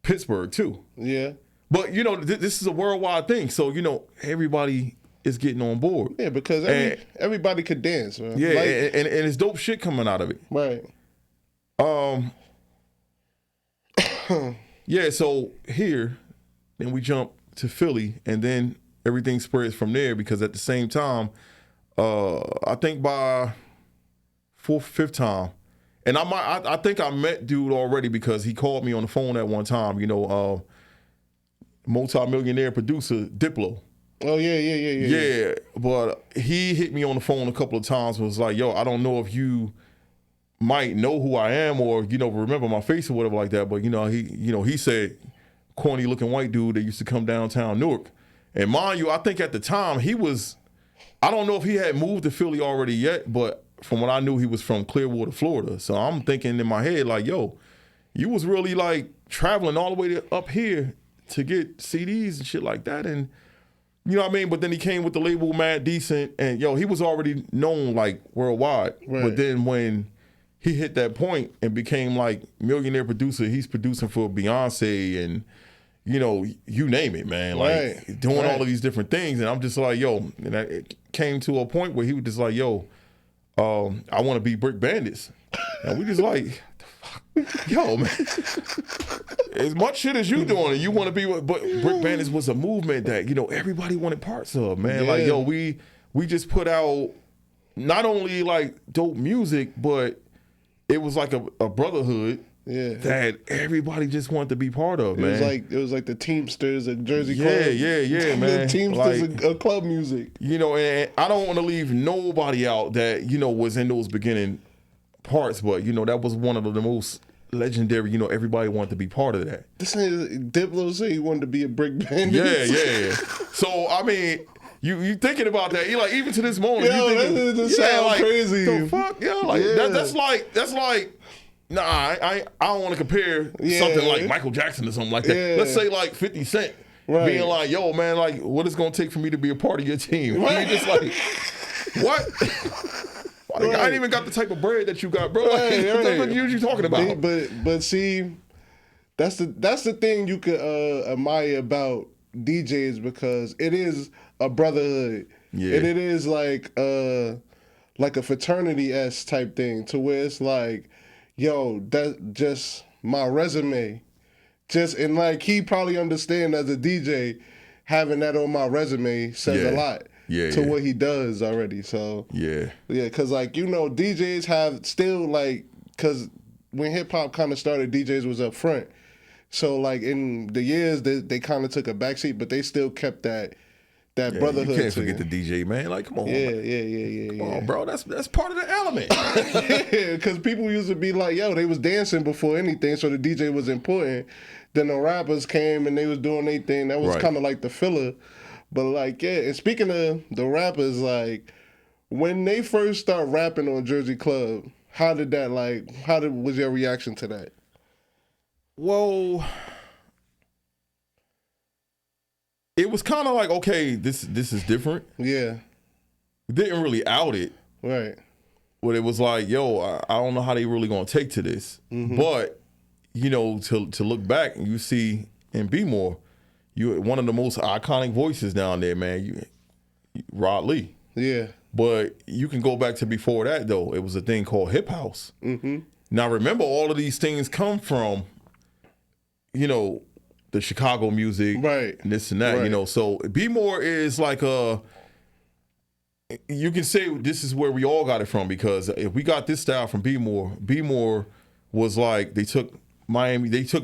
Speaker 2: Pittsburgh too. Yeah. But, you know, this is a worldwide thing. So, you know, everybody is getting on board.
Speaker 1: Yeah, because everybody could dance, man.
Speaker 2: Yeah, and it's dope shit coming out of it. Right. Yeah, so here, then we jump to Philly, and then everything spreads from there because at the same time, I think by fourth, fifth time, and I think I met dude already because he called me on the phone at one time, you know, multi-millionaire producer Diplo.
Speaker 1: Oh, yeah.
Speaker 2: Yeah, but he hit me on the phone a couple of times and was like, yo, I don't know if you might know who I am or, you know, remember my face or whatever like that. But, he said, corny looking white dude that used to come downtown Newark. And mind you, I think at the time I don't know if he had moved to Philly already yet, but from what I knew, he was from Clearwater, Florida. So I'm thinking in my head like, yo, you was really like traveling all the way up here to get CDs and shit like that. And you know what I mean? But then he came with the label Mad Decent, and he was already known like worldwide. Right. But then when he hit that point and became like millionaire producer. He's producing for Beyonce and, you know, you name it, man. Like doing all of these different things. And I'm just like, yo, and it came to a point where he was just like, yo, I want to be Brick Bandits. And we just like, yo, man, as much shit as you doing and you want to be, but Brick Bandits was a movement that, you know, everybody wanted parts of, man. Like, yo, we just put out not only like dope music, but it was like a brotherhood that everybody just wanted to be part of, man.
Speaker 1: It was like the Teamsters at Jersey Club.
Speaker 2: Yeah, man.
Speaker 1: The Teamsters of club music.
Speaker 2: You know, and I don't want to leave nobody out that, you know, was in those beginning parts, but, you know, that was one of the most legendary, you know, everybody wanted to be part of that.
Speaker 1: This ain't Diplo say he wanted to be a Brick Bandit.
Speaker 2: Yeah. So, I mean, you thinking about that, you like, even to this moment,
Speaker 1: yo,
Speaker 2: you thinking,
Speaker 1: that sound
Speaker 2: like,
Speaker 1: crazy.
Speaker 2: The fuck? Yo, like, that's like, nah, I don't want to compare something like Michael Jackson or something like that.
Speaker 1: Yeah.
Speaker 2: Let's say like 50 Cent being like, yo, man, like, what is it going to take for me to be a part of your team? I mean, just like, what? I ain't even got the type of bread that you got, bro. Like, what you talking about?
Speaker 1: But see, that's the thing you could admire about DJs, because it is a brotherhood. Yeah. And it is like a fraternity-esque type thing, to where it's like, yo, that's just my resume. And like, he probably understand as a DJ, having that on my resume says a lot to what he does already. So because like, you know, DJs have still like, because when hip hop kind of started, DJs was up front. So like in the years they kind of took a backseat, but they still kept that brotherhood.
Speaker 2: You can't forget the DJ, man. Like, come on. Come on, bro. That's part of the element.
Speaker 1: Because people used to be like, yo, they was dancing before anything, so the DJ was important. Then the rappers came and they was doing their thing. That was kind of like the filler. But like, and speaking of the rappers, like, when they first start rapping on Jersey Club, was your reaction to that?
Speaker 2: Well, it was kind of like, okay, this is different.
Speaker 1: Yeah.
Speaker 2: Didn't really out it.
Speaker 1: Right.
Speaker 2: But it was like, yo, I don't know how they really gonna take to this. Mm-hmm. But, you know, to look back and you see in B-More, you're one of the most iconic voices down there, man. You Rod Lee.
Speaker 1: Yeah.
Speaker 2: But you can go back to before that, though. It was a thing called Hip House. Mm-hmm. Now, remember, all of these things come from, you know, the Chicago music,
Speaker 1: right,
Speaker 2: and this and that, you know. So B-More is like you can say this is where we all got it from, because if we got this style from B-More was like, they took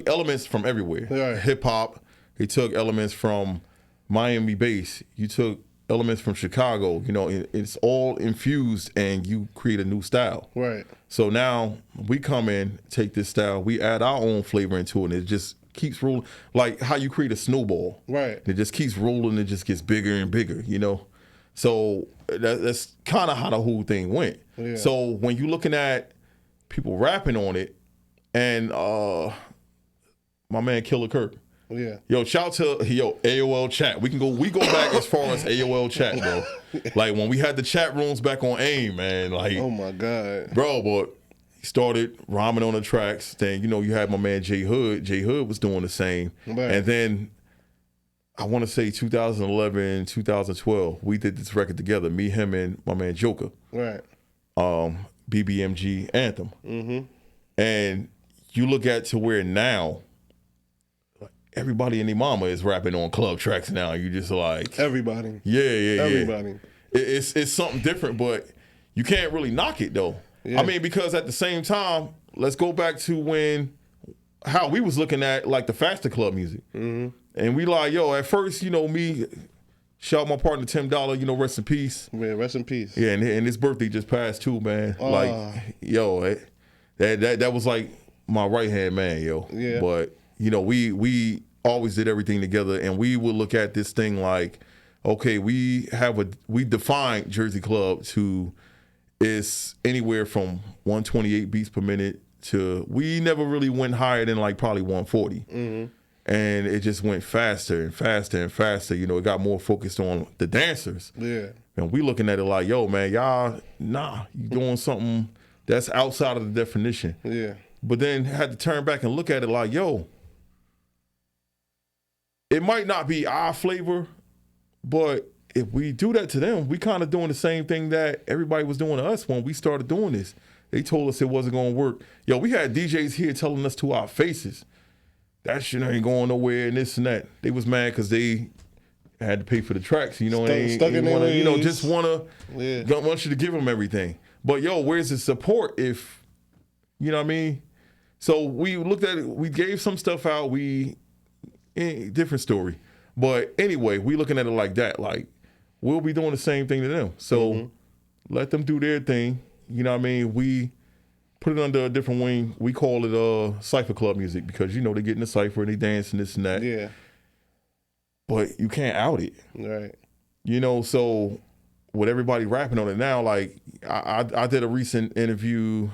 Speaker 2: elements from everywhere. Right. Hip hop, they took elements from Miami bass. You took elements from Chicago. You know, it's all infused, and you create a new style. Right. So now we come in, take this style, we add our own flavor into it, and it just keeps rolling, like how you create a snowball. Right. It just keeps rolling. It just gets bigger and bigger, you know? So that's kind of how the whole thing went. Yeah. So when you're looking at people rapping on it, and my man Killer Kirk. Yeah. Yo, shout to AOL chat. We go back as far as AOL chat, bro. Like when we had the chat rooms back on AIM, man. Like,
Speaker 1: oh my God.
Speaker 2: Bro, but started rhyming on the tracks. Then, you know, you had my man J Hood. J Hood was doing the same. Right. And then I want to say 2011, 2012, we did this record together. Me, him, and my man Joker. Right. BBMG Anthem. Mm-hmm. And you look at to where now everybody and their mama is rapping on club tracks now. You just like
Speaker 1: everybody.
Speaker 2: Yeah.
Speaker 1: Everybody.
Speaker 2: It's something different, but you can't really knock it though. Yeah. I mean, because at the same time, let's go back to how we was looking at like the faster club music. Mm-hmm. And we like, yo, at first, you know, me, shout my partner Tim Dollar, you know, rest in peace.
Speaker 1: Yeah, rest in peace.
Speaker 2: Yeah, and his birthday just passed too, man. Like, yo, that was like my right hand man, yo. Yeah. But, you know, we always did everything together, and we would look at this thing like, okay, we defined Jersey Club to it's anywhere from 128 beats per minute to, we never really went higher than like probably 140. Mm-hmm. And it just went faster and faster and faster. You know, it got more focused on the dancers. Yeah. And we looking at it like, yo, man, y'all, you doing something That's outside of the definition.
Speaker 1: Yeah.
Speaker 2: But then had to turn back and look at it like, yo, it might not be our flavor, but if we do that to them, we kind of doing the same thing that everybody was doing to us when we started doing this. They told us it wasn't going to work. Yo, we had DJs here telling us to our faces, that shit ain't going nowhere and this and that. They was mad because they had to pay for the tracks, you know,
Speaker 1: Stuck in their ways.
Speaker 2: you know, just want you to give them everything. But yo, where's the support if, you know what I mean? So we looked at it, we gave some stuff out, different story. But anyway, we looking at it like that, like we'll be doing the same thing to them. So let them do their thing. You know what I mean? We put it under a different wing. We call it Cypher Club music because, you know, they get in the cypher and they dance and this and that.
Speaker 1: Yeah.
Speaker 2: But you can't out it.
Speaker 1: Right.
Speaker 2: You know, so with everybody rapping on it now, like I did a recent interview.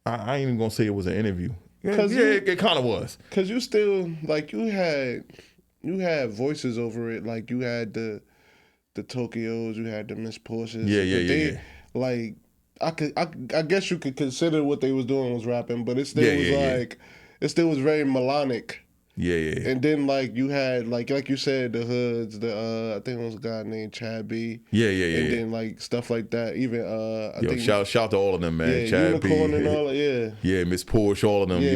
Speaker 2: I ain't even gonna say it was an interview. It kind of was. Cause
Speaker 1: you still like you had voices over it. Like you had the Tokyos, you had the Miss Porsches.
Speaker 2: Yeah.
Speaker 1: Like I guess you could consider what they was doing was rapping, but it still it still was very melodic.
Speaker 2: Yeah.
Speaker 1: And then like you had like you said, the Hoods, I think it was a guy named Chad B.
Speaker 2: Yeah.
Speaker 1: And then like stuff like that. Even I think
Speaker 2: shout to all of them, man.
Speaker 1: Yeah,
Speaker 2: Chad
Speaker 1: Unicorn
Speaker 2: B.
Speaker 1: and all
Speaker 2: Yeah, Miss Porsche, all of them.
Speaker 1: Yeah,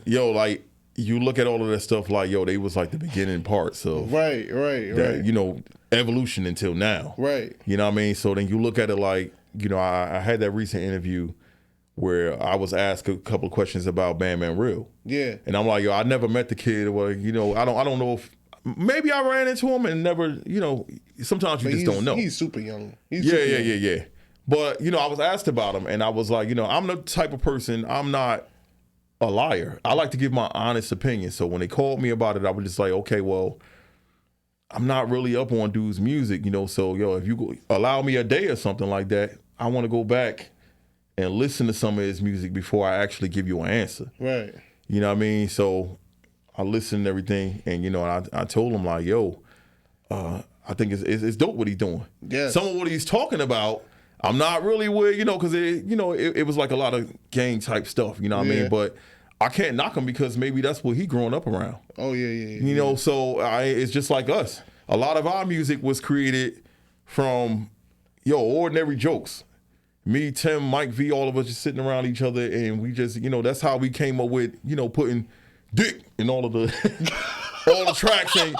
Speaker 2: you know, like you look at all of that stuff like, yo, they was like the beginning parts of
Speaker 1: right.
Speaker 2: You know, evolution until now.
Speaker 1: Right.
Speaker 2: You know what I mean? So then you look at it like, you know, I had that recent interview where I was asked a couple of questions about Bam Real.
Speaker 1: Yeah.
Speaker 2: And I'm like, yo, I never met the kid, or, you know, I don't know if maybe I ran into him and never, you know, sometimes you just don't know.
Speaker 1: He's super young.
Speaker 2: Yeah. But, you know, I was asked about him and I was like, you know, I'm the type of person, I'm not a liar. I like to give my honest opinion. So when they called me about it, I was just like, okay, well, I'm not really up on dude's music, you know, so yo, if you allow me a day or something like that, I want to go back and listen to some of his music before I actually give you an answer.
Speaker 1: Right.
Speaker 2: You know what I mean? So I listened to everything, and you know, I told him like, yo, I think it's dope what he's doing.
Speaker 1: Yeah.
Speaker 2: Some of what he's talking about, I'm not really with, you know, because it was like a lot of gang type stuff. You know what I mean? But I can't knock him because maybe that's what he growing up around.
Speaker 1: Oh yeah.
Speaker 2: You know, so it's just like us. A lot of our music was created from ordinary jokes. Me, Tim, Mike V, all of us just sitting around each other, and we just, you know, that's how we came up with, you know, putting dick in all of the all the tracks, and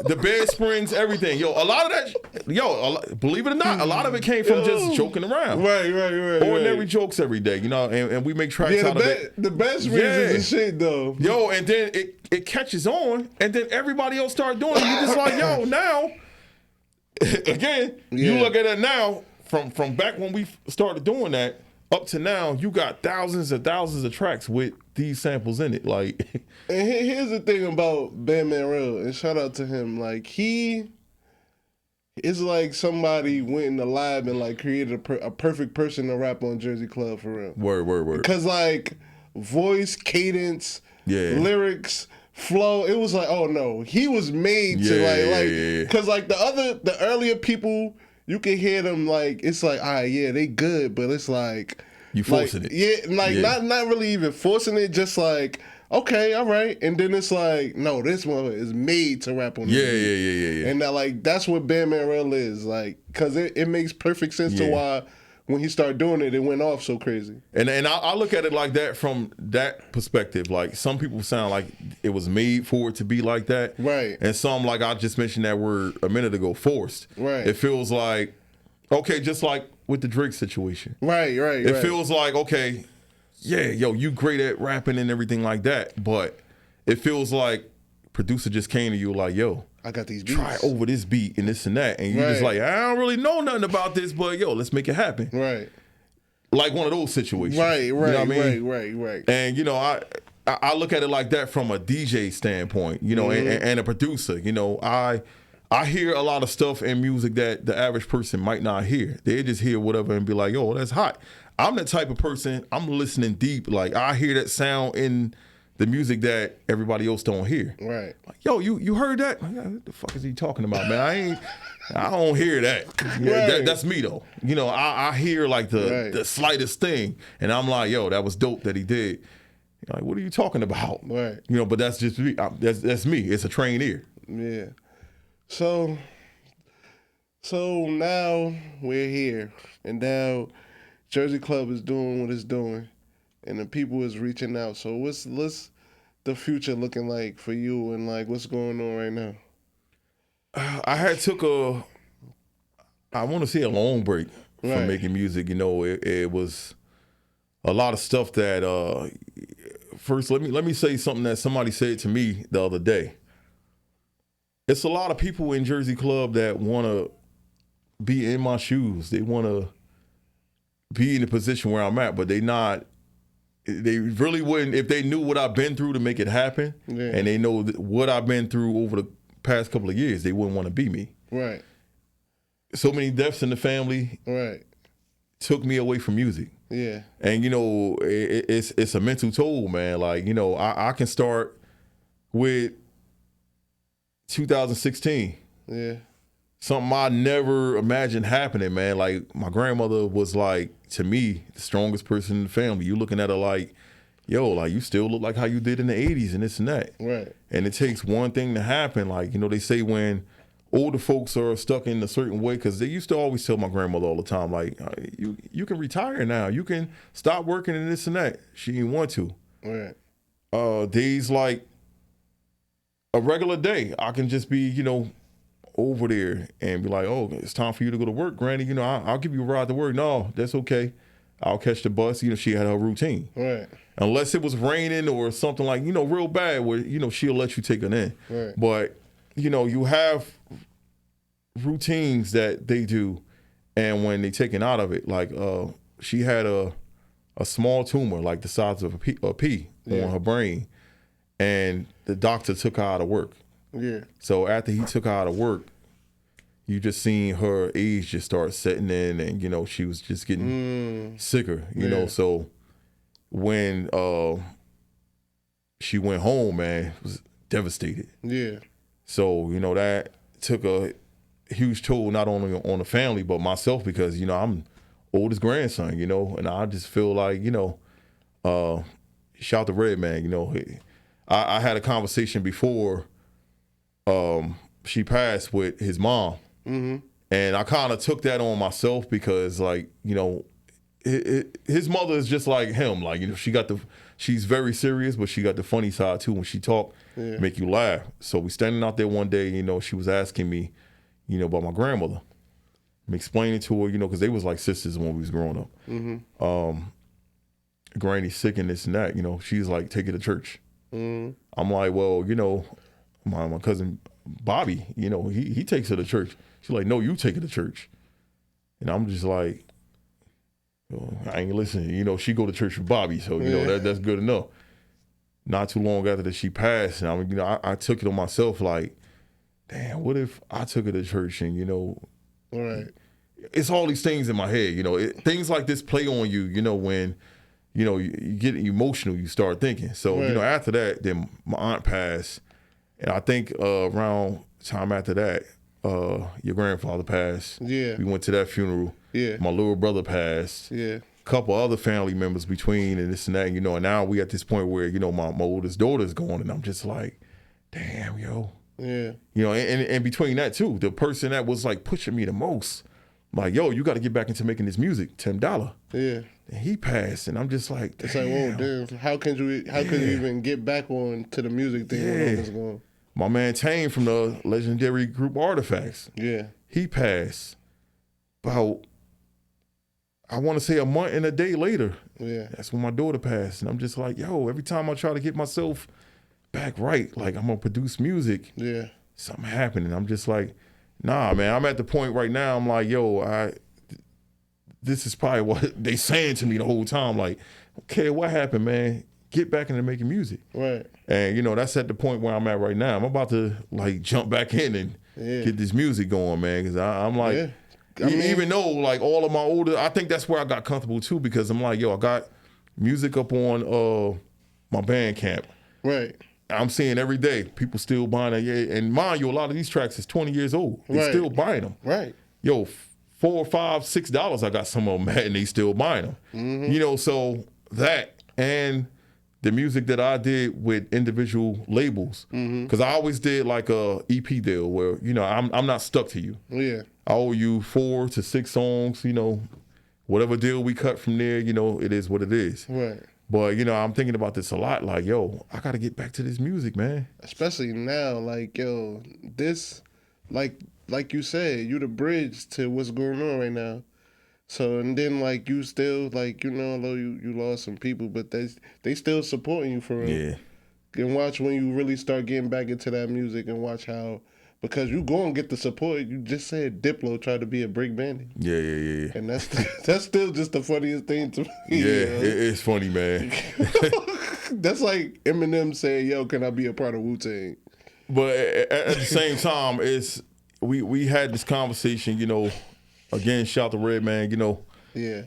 Speaker 2: the bed springs, everything. A lot of that, believe it or not, a lot of it came from just joking around.
Speaker 1: Right.
Speaker 2: Ordinary jokes every day, you know, and we make tracks out of it.
Speaker 1: The bed springs is the shit, though.
Speaker 2: And then it catches on, and then everybody else start doing it. You just like, now, again, you look at it now, from back when we started doing that up to now, you got thousands and thousands of tracks with these samples in it. Like,
Speaker 1: and here's the thing about Bam Real, and shout out to him. Like, he is like somebody went in the lab and like created a perfect person to rap on Jersey Club for real.
Speaker 2: Word.
Speaker 1: Because like voice, cadence, lyrics, flow, it was like, oh no, he was made to because like the earlier people. You can hear them like, it's like, all right, yeah, they good, but it's like...
Speaker 2: You forcing it.
Speaker 1: Yeah, like not really even forcing it, just like, okay, all right. And then it's like, no, this one is made to rap on this beat.
Speaker 2: Yeah.
Speaker 1: And that, like, that's what Bam Real is, like, because it makes perfect sense to why when he started doing it, it went off so crazy.
Speaker 2: And I look at it like that from that perspective. Like, some people sound like it was made for it to be like that.
Speaker 1: Right.
Speaker 2: And some, like I just mentioned that word a minute ago, forced.
Speaker 1: Right.
Speaker 2: It feels like, okay, just like with the Drake situation.
Speaker 1: Right.
Speaker 2: It feels like, okay, you great at rapping and everything like that. But it feels like producer just came to you like, yo,
Speaker 1: I got these beats.
Speaker 2: Try over this beat and this and that. And you're just like, I don't really know nothing about this, but let's make it happen.
Speaker 1: Right.
Speaker 2: Like one of those situations.
Speaker 1: Right.
Speaker 2: You know what I mean?
Speaker 1: Right.
Speaker 2: And, you know, I look at it like that from a DJ standpoint, you know, and a producer. You know, I hear a lot of stuff in music that the average person might not hear. They just hear whatever and be like, yo, that's hot. I'm the type of person, I'm listening deep. Like, I hear that sound in the music that everybody else don't hear.
Speaker 1: Right.
Speaker 2: Like, yo, you heard that? Like, what the fuck is he talking about, man? I don't hear that. Yeah,
Speaker 1: Right.
Speaker 2: that's me though. You know, I hear like the slightest thing, and I'm like, yo, that was dope that he did. Like, what are you talking about?
Speaker 1: Right.
Speaker 2: You know, but that's just me. That's me. It's a trained ear.
Speaker 1: Yeah. So now we're here, and now Jersey Club is doing what it's doing, and the people is reaching out. So what's the future looking like for you, and like what's going on right now?
Speaker 2: I had took I want to say a long break from making music. You know, it was a lot of stuff that. First, let me say something that somebody said to me the other day. It's a lot of people in Jersey Club that want to be in my shoes. They want to be in the position where I'm at, but they really wouldn't, if they knew what I've been through to make it happen, and they know what I've been through over the past couple of years, they wouldn't want to be me.
Speaker 1: Right.
Speaker 2: So many deaths in the family took me away from music.
Speaker 1: Yeah.
Speaker 2: And, you know, it's a mental toll, man. Like, you know, I can start with 2016.
Speaker 1: Yeah.
Speaker 2: Something I never imagined happening, man. Like, my grandmother was, like, to me, the strongest person in the family. You looking at her like, yo, like, you still look like how you did in the 80s and this and that.
Speaker 1: Right.
Speaker 2: And it takes one thing to happen. Like, you know, they say when older folks are stuck in a certain way, because they used to always tell my grandmother all the time, like, you can retire now. You can stop working and this and that. She didn't want to.
Speaker 1: Right.
Speaker 2: Days like a regular day, I can just be, you know, over there and be like, oh, it's time for you to go to work, Granny. You know, I'll give you a ride to work. No, that's okay. I'll catch the bus. You know, she had her routine.
Speaker 1: Right.
Speaker 2: Unless it was raining or something like, you know, real bad where, you know, she'll let you take it in.
Speaker 1: Right.
Speaker 2: But, you know, you have routines that they do, and when they taken out of it, like she had a small tumor like the size of a pea on her brain, and the doctor took her out of work.
Speaker 1: Yeah.
Speaker 2: So after he took her out of work, you just seen her age just start setting in, and you know she was just getting sicker. You know, so when she went home, man, was devastated.
Speaker 1: Yeah.
Speaker 2: So you know that took a huge toll not only on the family but myself, because you know I'm oldest grandson. You know, and I just feel like, you know, shout to Red Man. You know, I had a conversation before she passed with his mom. And I kind of took that on myself because, like, you know, his mother is just like him. Like, you know, she's very serious, but she got the funny side too. When she talk, make you laugh. So we standing out there one day, you know, she was asking me, you know, about my grandmother. I'm explaining to her, you know, because they was like sisters when we was growing up. Granny's sick and this and that, you know. She's like, take her to church. I'm like, well, you know, my cousin Bobby, you know, he takes her to church. She's like, no, you take her to church. And I'm just like, oh, I ain't listening. You know, she go to church with Bobby, so, you know, that's good enough. Not too long after that she passed, and I mean, you know, I took it on myself like, damn, what if I took her to church and, you know, it's all these things in my head, you know, things like this play on you, you know, when, you know, you get emotional, you start thinking. So, you know, after that, then my aunt passed, and I think around time after that, your grandfather passed. We went to that funeral. My little brother passed. A couple other family members between and this and that, you know, and now we at this point where, you know, my oldest daughter's gone, and I'm just like, damn, yo. You know, and between that too, the person that was like pushing me the most, like, yo, you got to get back into making this music, $10. And he passed, and I'm just like, damn.
Speaker 1: It's like, whoa, damn. How could you even get back on to the music thing when all this going?
Speaker 2: My man Tameil from the legendary group Artifacts. He passed about, I want to say, a month and a day later. That's when my daughter passed. And I'm just like, yo, every time I try to get myself back right, like I'm going to produce music, something happened. And I'm just like, nah, man, I'm at the point right now, I'm like, yo, this is probably what they saying to me the whole time. Like, okay, what happened, man? Get back into making music. And, you know, that's at the point where I'm at right now. I'm about to, like, jump back in and get this music going, man. Because I'm like, I mean, even though, like, all of my older, I think that's where I got comfortable, too, because I'm like, yo, I got music up on my Bandcamp.
Speaker 1: Right.
Speaker 2: I'm seeing every day people still buying it. Yeah, and mind you, a lot of these tracks is 20 years old. They
Speaker 1: Right.
Speaker 2: still buying them.
Speaker 1: Right.
Speaker 2: Yo, $4, $5, $6. I got some of them at, and they still buying them.
Speaker 1: Mm-hmm.
Speaker 2: You know, so that and the music that I did with individual labels, because I always did like a EP deal where I'm not stuck to you.
Speaker 1: Yeah.
Speaker 2: I owe you 4 to 6 songs. Whatever deal we cut from there, it is what it is.
Speaker 1: Right.
Speaker 2: But I'm thinking about this a lot. Like, yo, I got to get back to this music, man.
Speaker 1: Especially now, like, yo, this, like you said, you the bridge to what's going on right now. So, and then, like, you still, like, although you lost some people, but they still supporting you for real.
Speaker 2: Yeah.
Speaker 1: And watch when you really start getting back into that music and watch how, because you go and get the support. You just said Diplo tried to be a brick bandit.
Speaker 2: Yeah.
Speaker 1: And that's still just the funniest thing to me.
Speaker 2: Yeah, it's funny, man.
Speaker 1: That's like Eminem saying, yo, can I be a part of Wu-Tang?
Speaker 2: But at the same time, we had this conversation, again, shout to Redman,
Speaker 1: Yeah.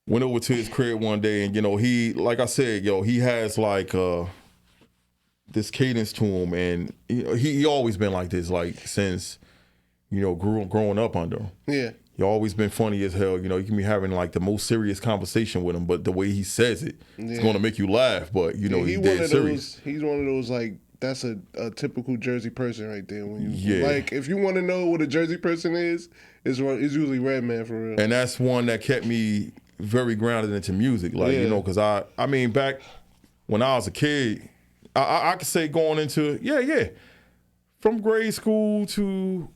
Speaker 2: went over to his crib one day and, he, like I said, he has like this cadence to him, and he always been like this, like since, growing up under him.
Speaker 1: Yeah.
Speaker 2: He always been funny as hell. You can be having like the most serious conversation with him, but the way he says it, it's going to make you laugh. But he's dead serious.
Speaker 1: He's one of those, like, that's a typical Jersey person right there. When you
Speaker 2: Yeah.
Speaker 1: like, if you want to know what a Jersey person is, it's usually Redman for real.
Speaker 2: And that's one that kept me very grounded into music, like because I mean back when I was a kid, I could say going into from grade school to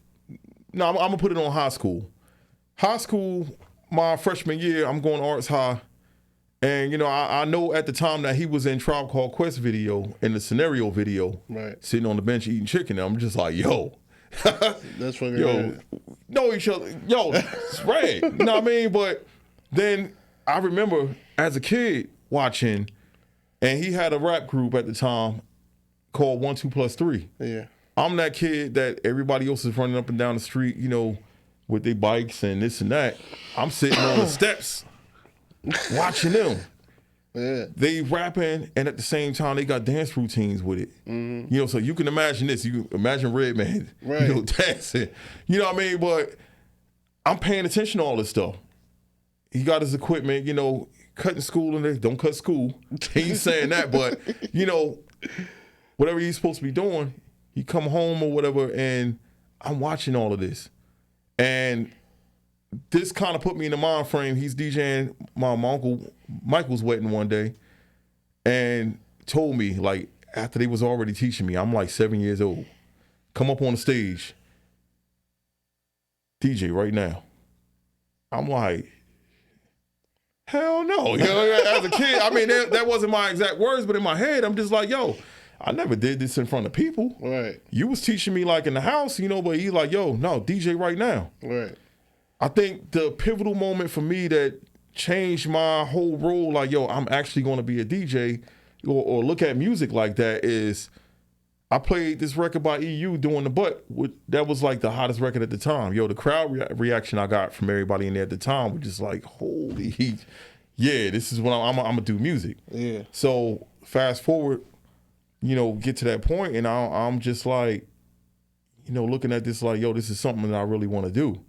Speaker 2: I'm gonna put it on high school. High school, my freshman year, I'm going to Arts High. And, I know at the time that he was in Tribe Called Quest video, in the Scenario video,
Speaker 1: Right.
Speaker 2: sitting on the bench eating chicken. And I'm just like, yo.
Speaker 1: That's fucking rad.
Speaker 2: Know each other. Yo, it's rad. You know what I mean? But then I remember as a kid watching, and he had a rap group at the time called 1 2 + 3.
Speaker 1: Yeah.
Speaker 2: I'm that kid that everybody else is running up and down the street, with their bikes and this and that. I'm sitting on the steps watching them.
Speaker 1: Yeah.
Speaker 2: They rapping, and at the same time, they got dance routines with it. Mm-hmm. So you can imagine this. You imagine Redman,
Speaker 1: Right.
Speaker 2: dancing. You know what I mean? But I'm paying attention to all this stuff. He got his equipment, cutting school in there. Don't cut school. He ain't saying that, but, whatever he's supposed to be doing, he come home or whatever, and I'm watching all of this. And this kind of put me in the mind frame. He's DJing my uncle Michael's wedding one day and told me, like, after they was already teaching me, I'm like 7 years old, come up on the stage, DJ right now. I'm like, hell no. As a kid, I mean, that wasn't my exact words, but in my head, I'm just like, yo, I never did this in front of people.
Speaker 1: Right.
Speaker 2: You was teaching me like in the house, but he's like, yo, no, DJ right now.
Speaker 1: Right.
Speaker 2: I think the pivotal moment for me that changed my whole role, like, yo, I'm actually going to be a DJ or look at music like that, is I played this record by EU, Doing the Butt. That was like the hottest record at the time. Yo, the crowd reaction I got from everybody in there at the time was just like, holy, yeah, this is what I'm going to do music.
Speaker 1: Yeah.
Speaker 2: So fast forward, get to that point, and I'm just like, looking at this like, yo, this is something that I really want to do.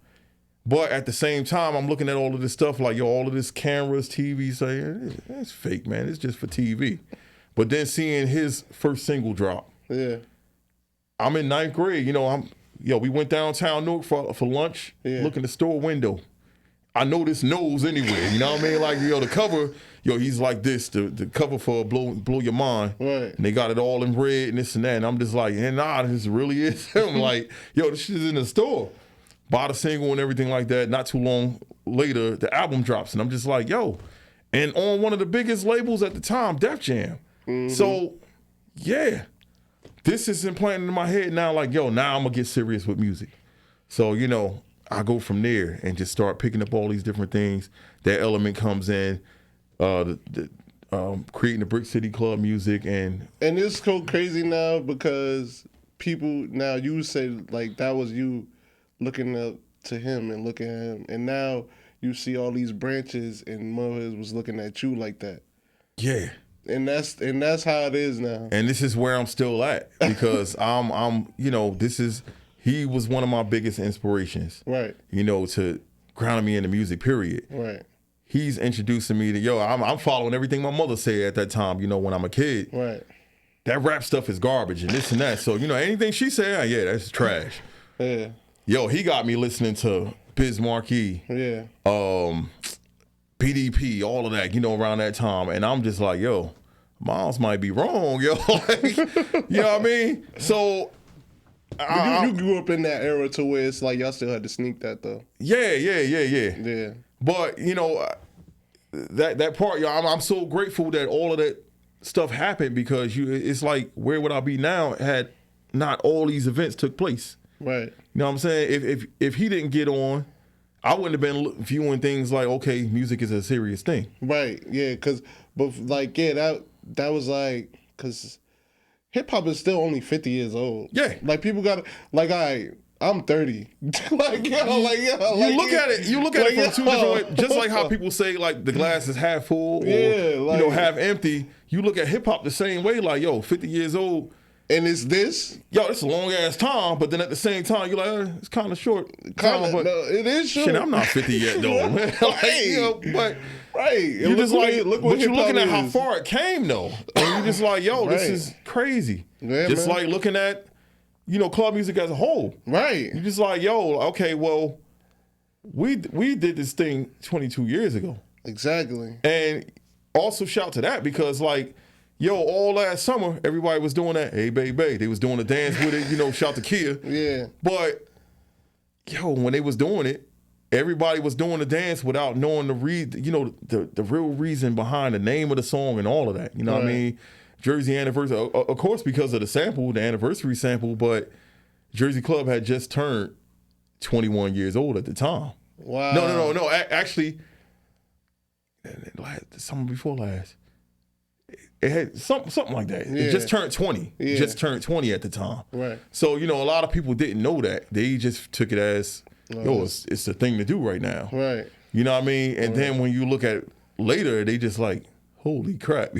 Speaker 2: But at the same time, I'm looking at all of this stuff like, yo, all of this cameras, TV, saying, it's fake, man. It's just for TV. But then seeing his first single drop.
Speaker 1: Yeah.
Speaker 2: I'm in 9th grade. We went downtown Newark for lunch, look in the store window. I know this nose anywhere, you know what I mean? Like, the cover, he's like this, the cover for Blow Your Mind.
Speaker 1: Right.
Speaker 2: And they got it all in red and this and that. And I'm just like, nah, this really is him. Like, yo, this shit is in the store. Bought a single and everything like that. Not too long later, the album drops. And I'm just like, yo. And on one of the biggest labels at the time, Def Jam. Mm-hmm. So, yeah. This is implanted in my head now, like, yo, now I'm going to get serious with music. So, I go from there and just start picking up all these different things. That element comes in, creating the Brick City Club music. And
Speaker 1: it's so crazy now because people, now you say, like, that was you looking up to him and looking at him. And now you see all these branches and motherfuckers was looking at you like that.
Speaker 2: Yeah.
Speaker 1: And that's how it is now.
Speaker 2: And this is where I'm still at because he was one of my biggest inspirations.
Speaker 1: Right.
Speaker 2: To ground me into music, period.
Speaker 1: Right.
Speaker 2: He's introducing me to, I'm following everything my mother said at that time, when I'm a kid.
Speaker 1: Right.
Speaker 2: That rap stuff is garbage and this and that. So, anything she said, yeah, that's trash.
Speaker 1: Yeah.
Speaker 2: He got me listening to Biz Markie.
Speaker 1: Yeah.
Speaker 2: PDP, all of that, around that time. And I'm just like, Miles might be wrong, you know what I mean? So
Speaker 1: you grew up in that era to where it's like y'all still had to sneak that though.
Speaker 2: Yeah.
Speaker 1: Yeah.
Speaker 2: But that part, I'm so grateful that all of that stuff happened because it's like, where would I be now had not all these events took place?
Speaker 1: Right.
Speaker 2: You know what I'm saying? If he didn't get on, I wouldn't have been viewing things like, okay, music is a serious thing.
Speaker 1: Right. Yeah. That was like, because hip hop is still only 50 years old.
Speaker 2: Yeah.
Speaker 1: Like people got I'm 30.
Speaker 2: You look at it from two different ways. Just like how people say like the glass is half full or half empty. You look at hip hop the same way, like 50 years old.
Speaker 1: And it's this?
Speaker 2: It's a long ass time, but then at the same time, you're like, it's kind of short.
Speaker 1: No, it is short.
Speaker 2: Shit, I'm not 50 yet though, man. But
Speaker 1: right.
Speaker 2: You just you're looking at how far it came though. And you're just like, this is crazy.
Speaker 1: Yeah,
Speaker 2: just
Speaker 1: man.
Speaker 2: like looking at, club music as a whole.
Speaker 1: Right.
Speaker 2: You're just like, okay, well, we did this thing 22 years ago.
Speaker 1: Exactly.
Speaker 2: And also shout to that because all last summer, everybody was doing that. Hey, baby, they was doing the dance with it, shout to Kia.
Speaker 1: Yeah.
Speaker 2: But, when they was doing it, everybody was doing the dance without knowing the real reason behind the name of the song and all of that. You know what I mean? Jersey Anniversary, of course, because of the sample, the anniversary sample, but Jersey Club had just turned 21 years old at the time.
Speaker 1: Wow.
Speaker 2: No. Actually, something before last. It had something like that.
Speaker 1: Yeah.
Speaker 2: It just turned 20.
Speaker 1: Yeah.
Speaker 2: Just turned 20 at the time.
Speaker 1: Right.
Speaker 2: So, a lot of people didn't know that. They just took it as, it's the thing to do right now.
Speaker 1: Right.
Speaker 2: You know what I mean? And then when you look at it later, they just like, holy crap.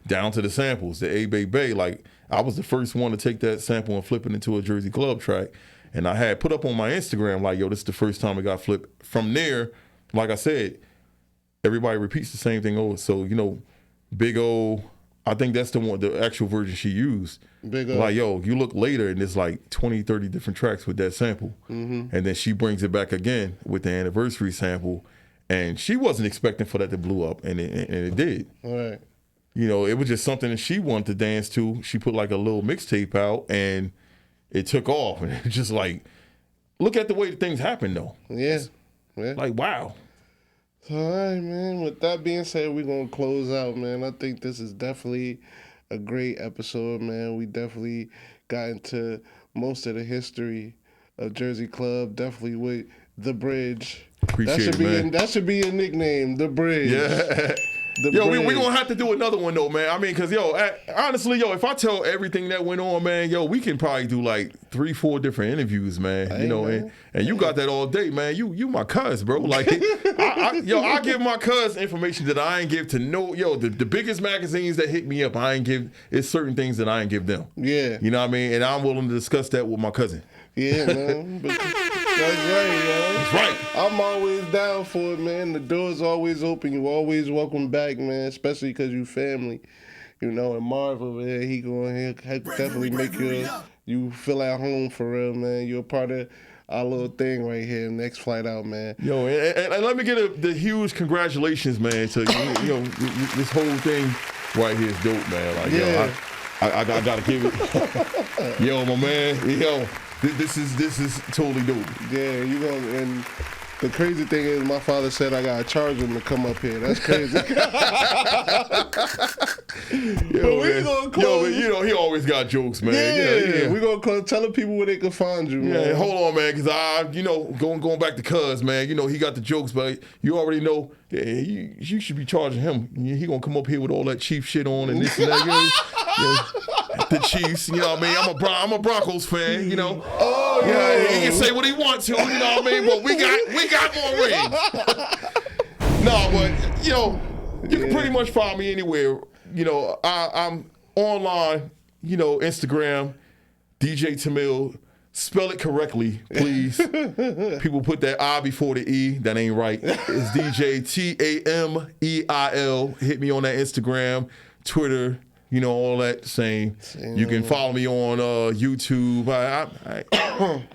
Speaker 2: Down to the samples, the A Bay Bay. I was the first one to take that sample and flip it into a Jersey Club track. And I had put up on my Instagram, this is the first time it got flipped. From there, like I said, everybody repeats the same thing over. So, Big O, I think that's the actual version she used.
Speaker 1: Big O.
Speaker 2: You look later and there's 20, 30 different tracks with that sample. Mm-hmm. And then she brings it back again with the anniversary sample. And she wasn't expecting for that to blow up, and it did.
Speaker 1: Right.
Speaker 2: It was just something that she wanted to dance to. She put a little mixtape out, and it took off. And it was just look at the way things happen, though.
Speaker 1: Yeah.
Speaker 2: Wow.
Speaker 1: All right, man. With that being said, we're going to close out, man. I think this is definitely a great episode, man. We definitely got into most of the history of Jersey Club, definitely with The Bridge. That should be a nickname, The Bridge.
Speaker 2: Yeah. We're going to have to do another one, though, man. I mean, because, honestly, if I tell everything that went on, man, we can probably do 3-4 different interviews, man.
Speaker 1: Man.
Speaker 2: And you got that all day, man. You my cuz, bro. I give my cuz information that I ain't give to the biggest magazines that hit me up, it's certain things that I ain't give them.
Speaker 1: Yeah.
Speaker 2: You know what I mean? And I'm willing to discuss that with my cousin.
Speaker 1: Yeah, man. That's right, yo.
Speaker 2: That's right.
Speaker 1: I'm always down for it, man. The door's always open. You always welcome back, man, especially because you family. And Marv over there, he'll definitely make you feel at home for real, man. You're a part of our little thing right here, Next Flight Out, man.
Speaker 2: And let me get the huge congratulations, man, to this whole thing right here is dope, man. I gotta give it. My man, This is totally dope.
Speaker 1: Yeah, and the crazy thing is my father said I gotta charge him to come up here. That's crazy. We gonna close.
Speaker 2: He always got jokes, man.
Speaker 1: Yeah. We gonna close telling people where they can find you, man.
Speaker 2: Yeah, hold on, man, because going back to Cuz, man, he got the jokes, but you already know you should be charging him. He gonna come up here with all that Chief shit on and this and that. The Chiefs, you know what I mean? I'm a Broncos fan,
Speaker 1: Oh,
Speaker 2: he can say what he wants to, you know what I mean? But we got more rings. No, but you can pretty much find me anywhere I'm online, Instagram, DJ Tameil. Spell it correctly, please. People put that I before the E. That ain't right. It's DJ Tameil. Hit me on that Instagram, Twitter, all that same. You can follow me on YouTube.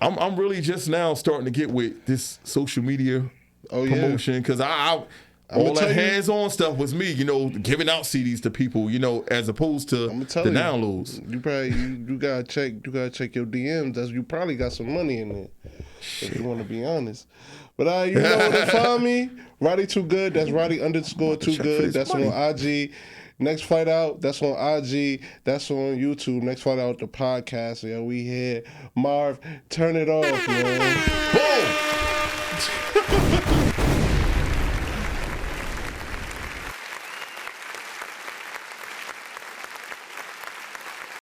Speaker 2: I'm really just now starting to get with this social media promotion because all that hands-on stuff was me, giving out CDs to people, as opposed to the downloads.
Speaker 1: You gotta check your DMs. You probably got some money in there, if you want to be honest. But you know where to find me. Roddy Too Good. That's Roddy_Too Good. That's on IG. Next Flight Out, that's on IG, that's on YouTube. Next Flight Out, the podcast. We here. Marv, turn it off, man.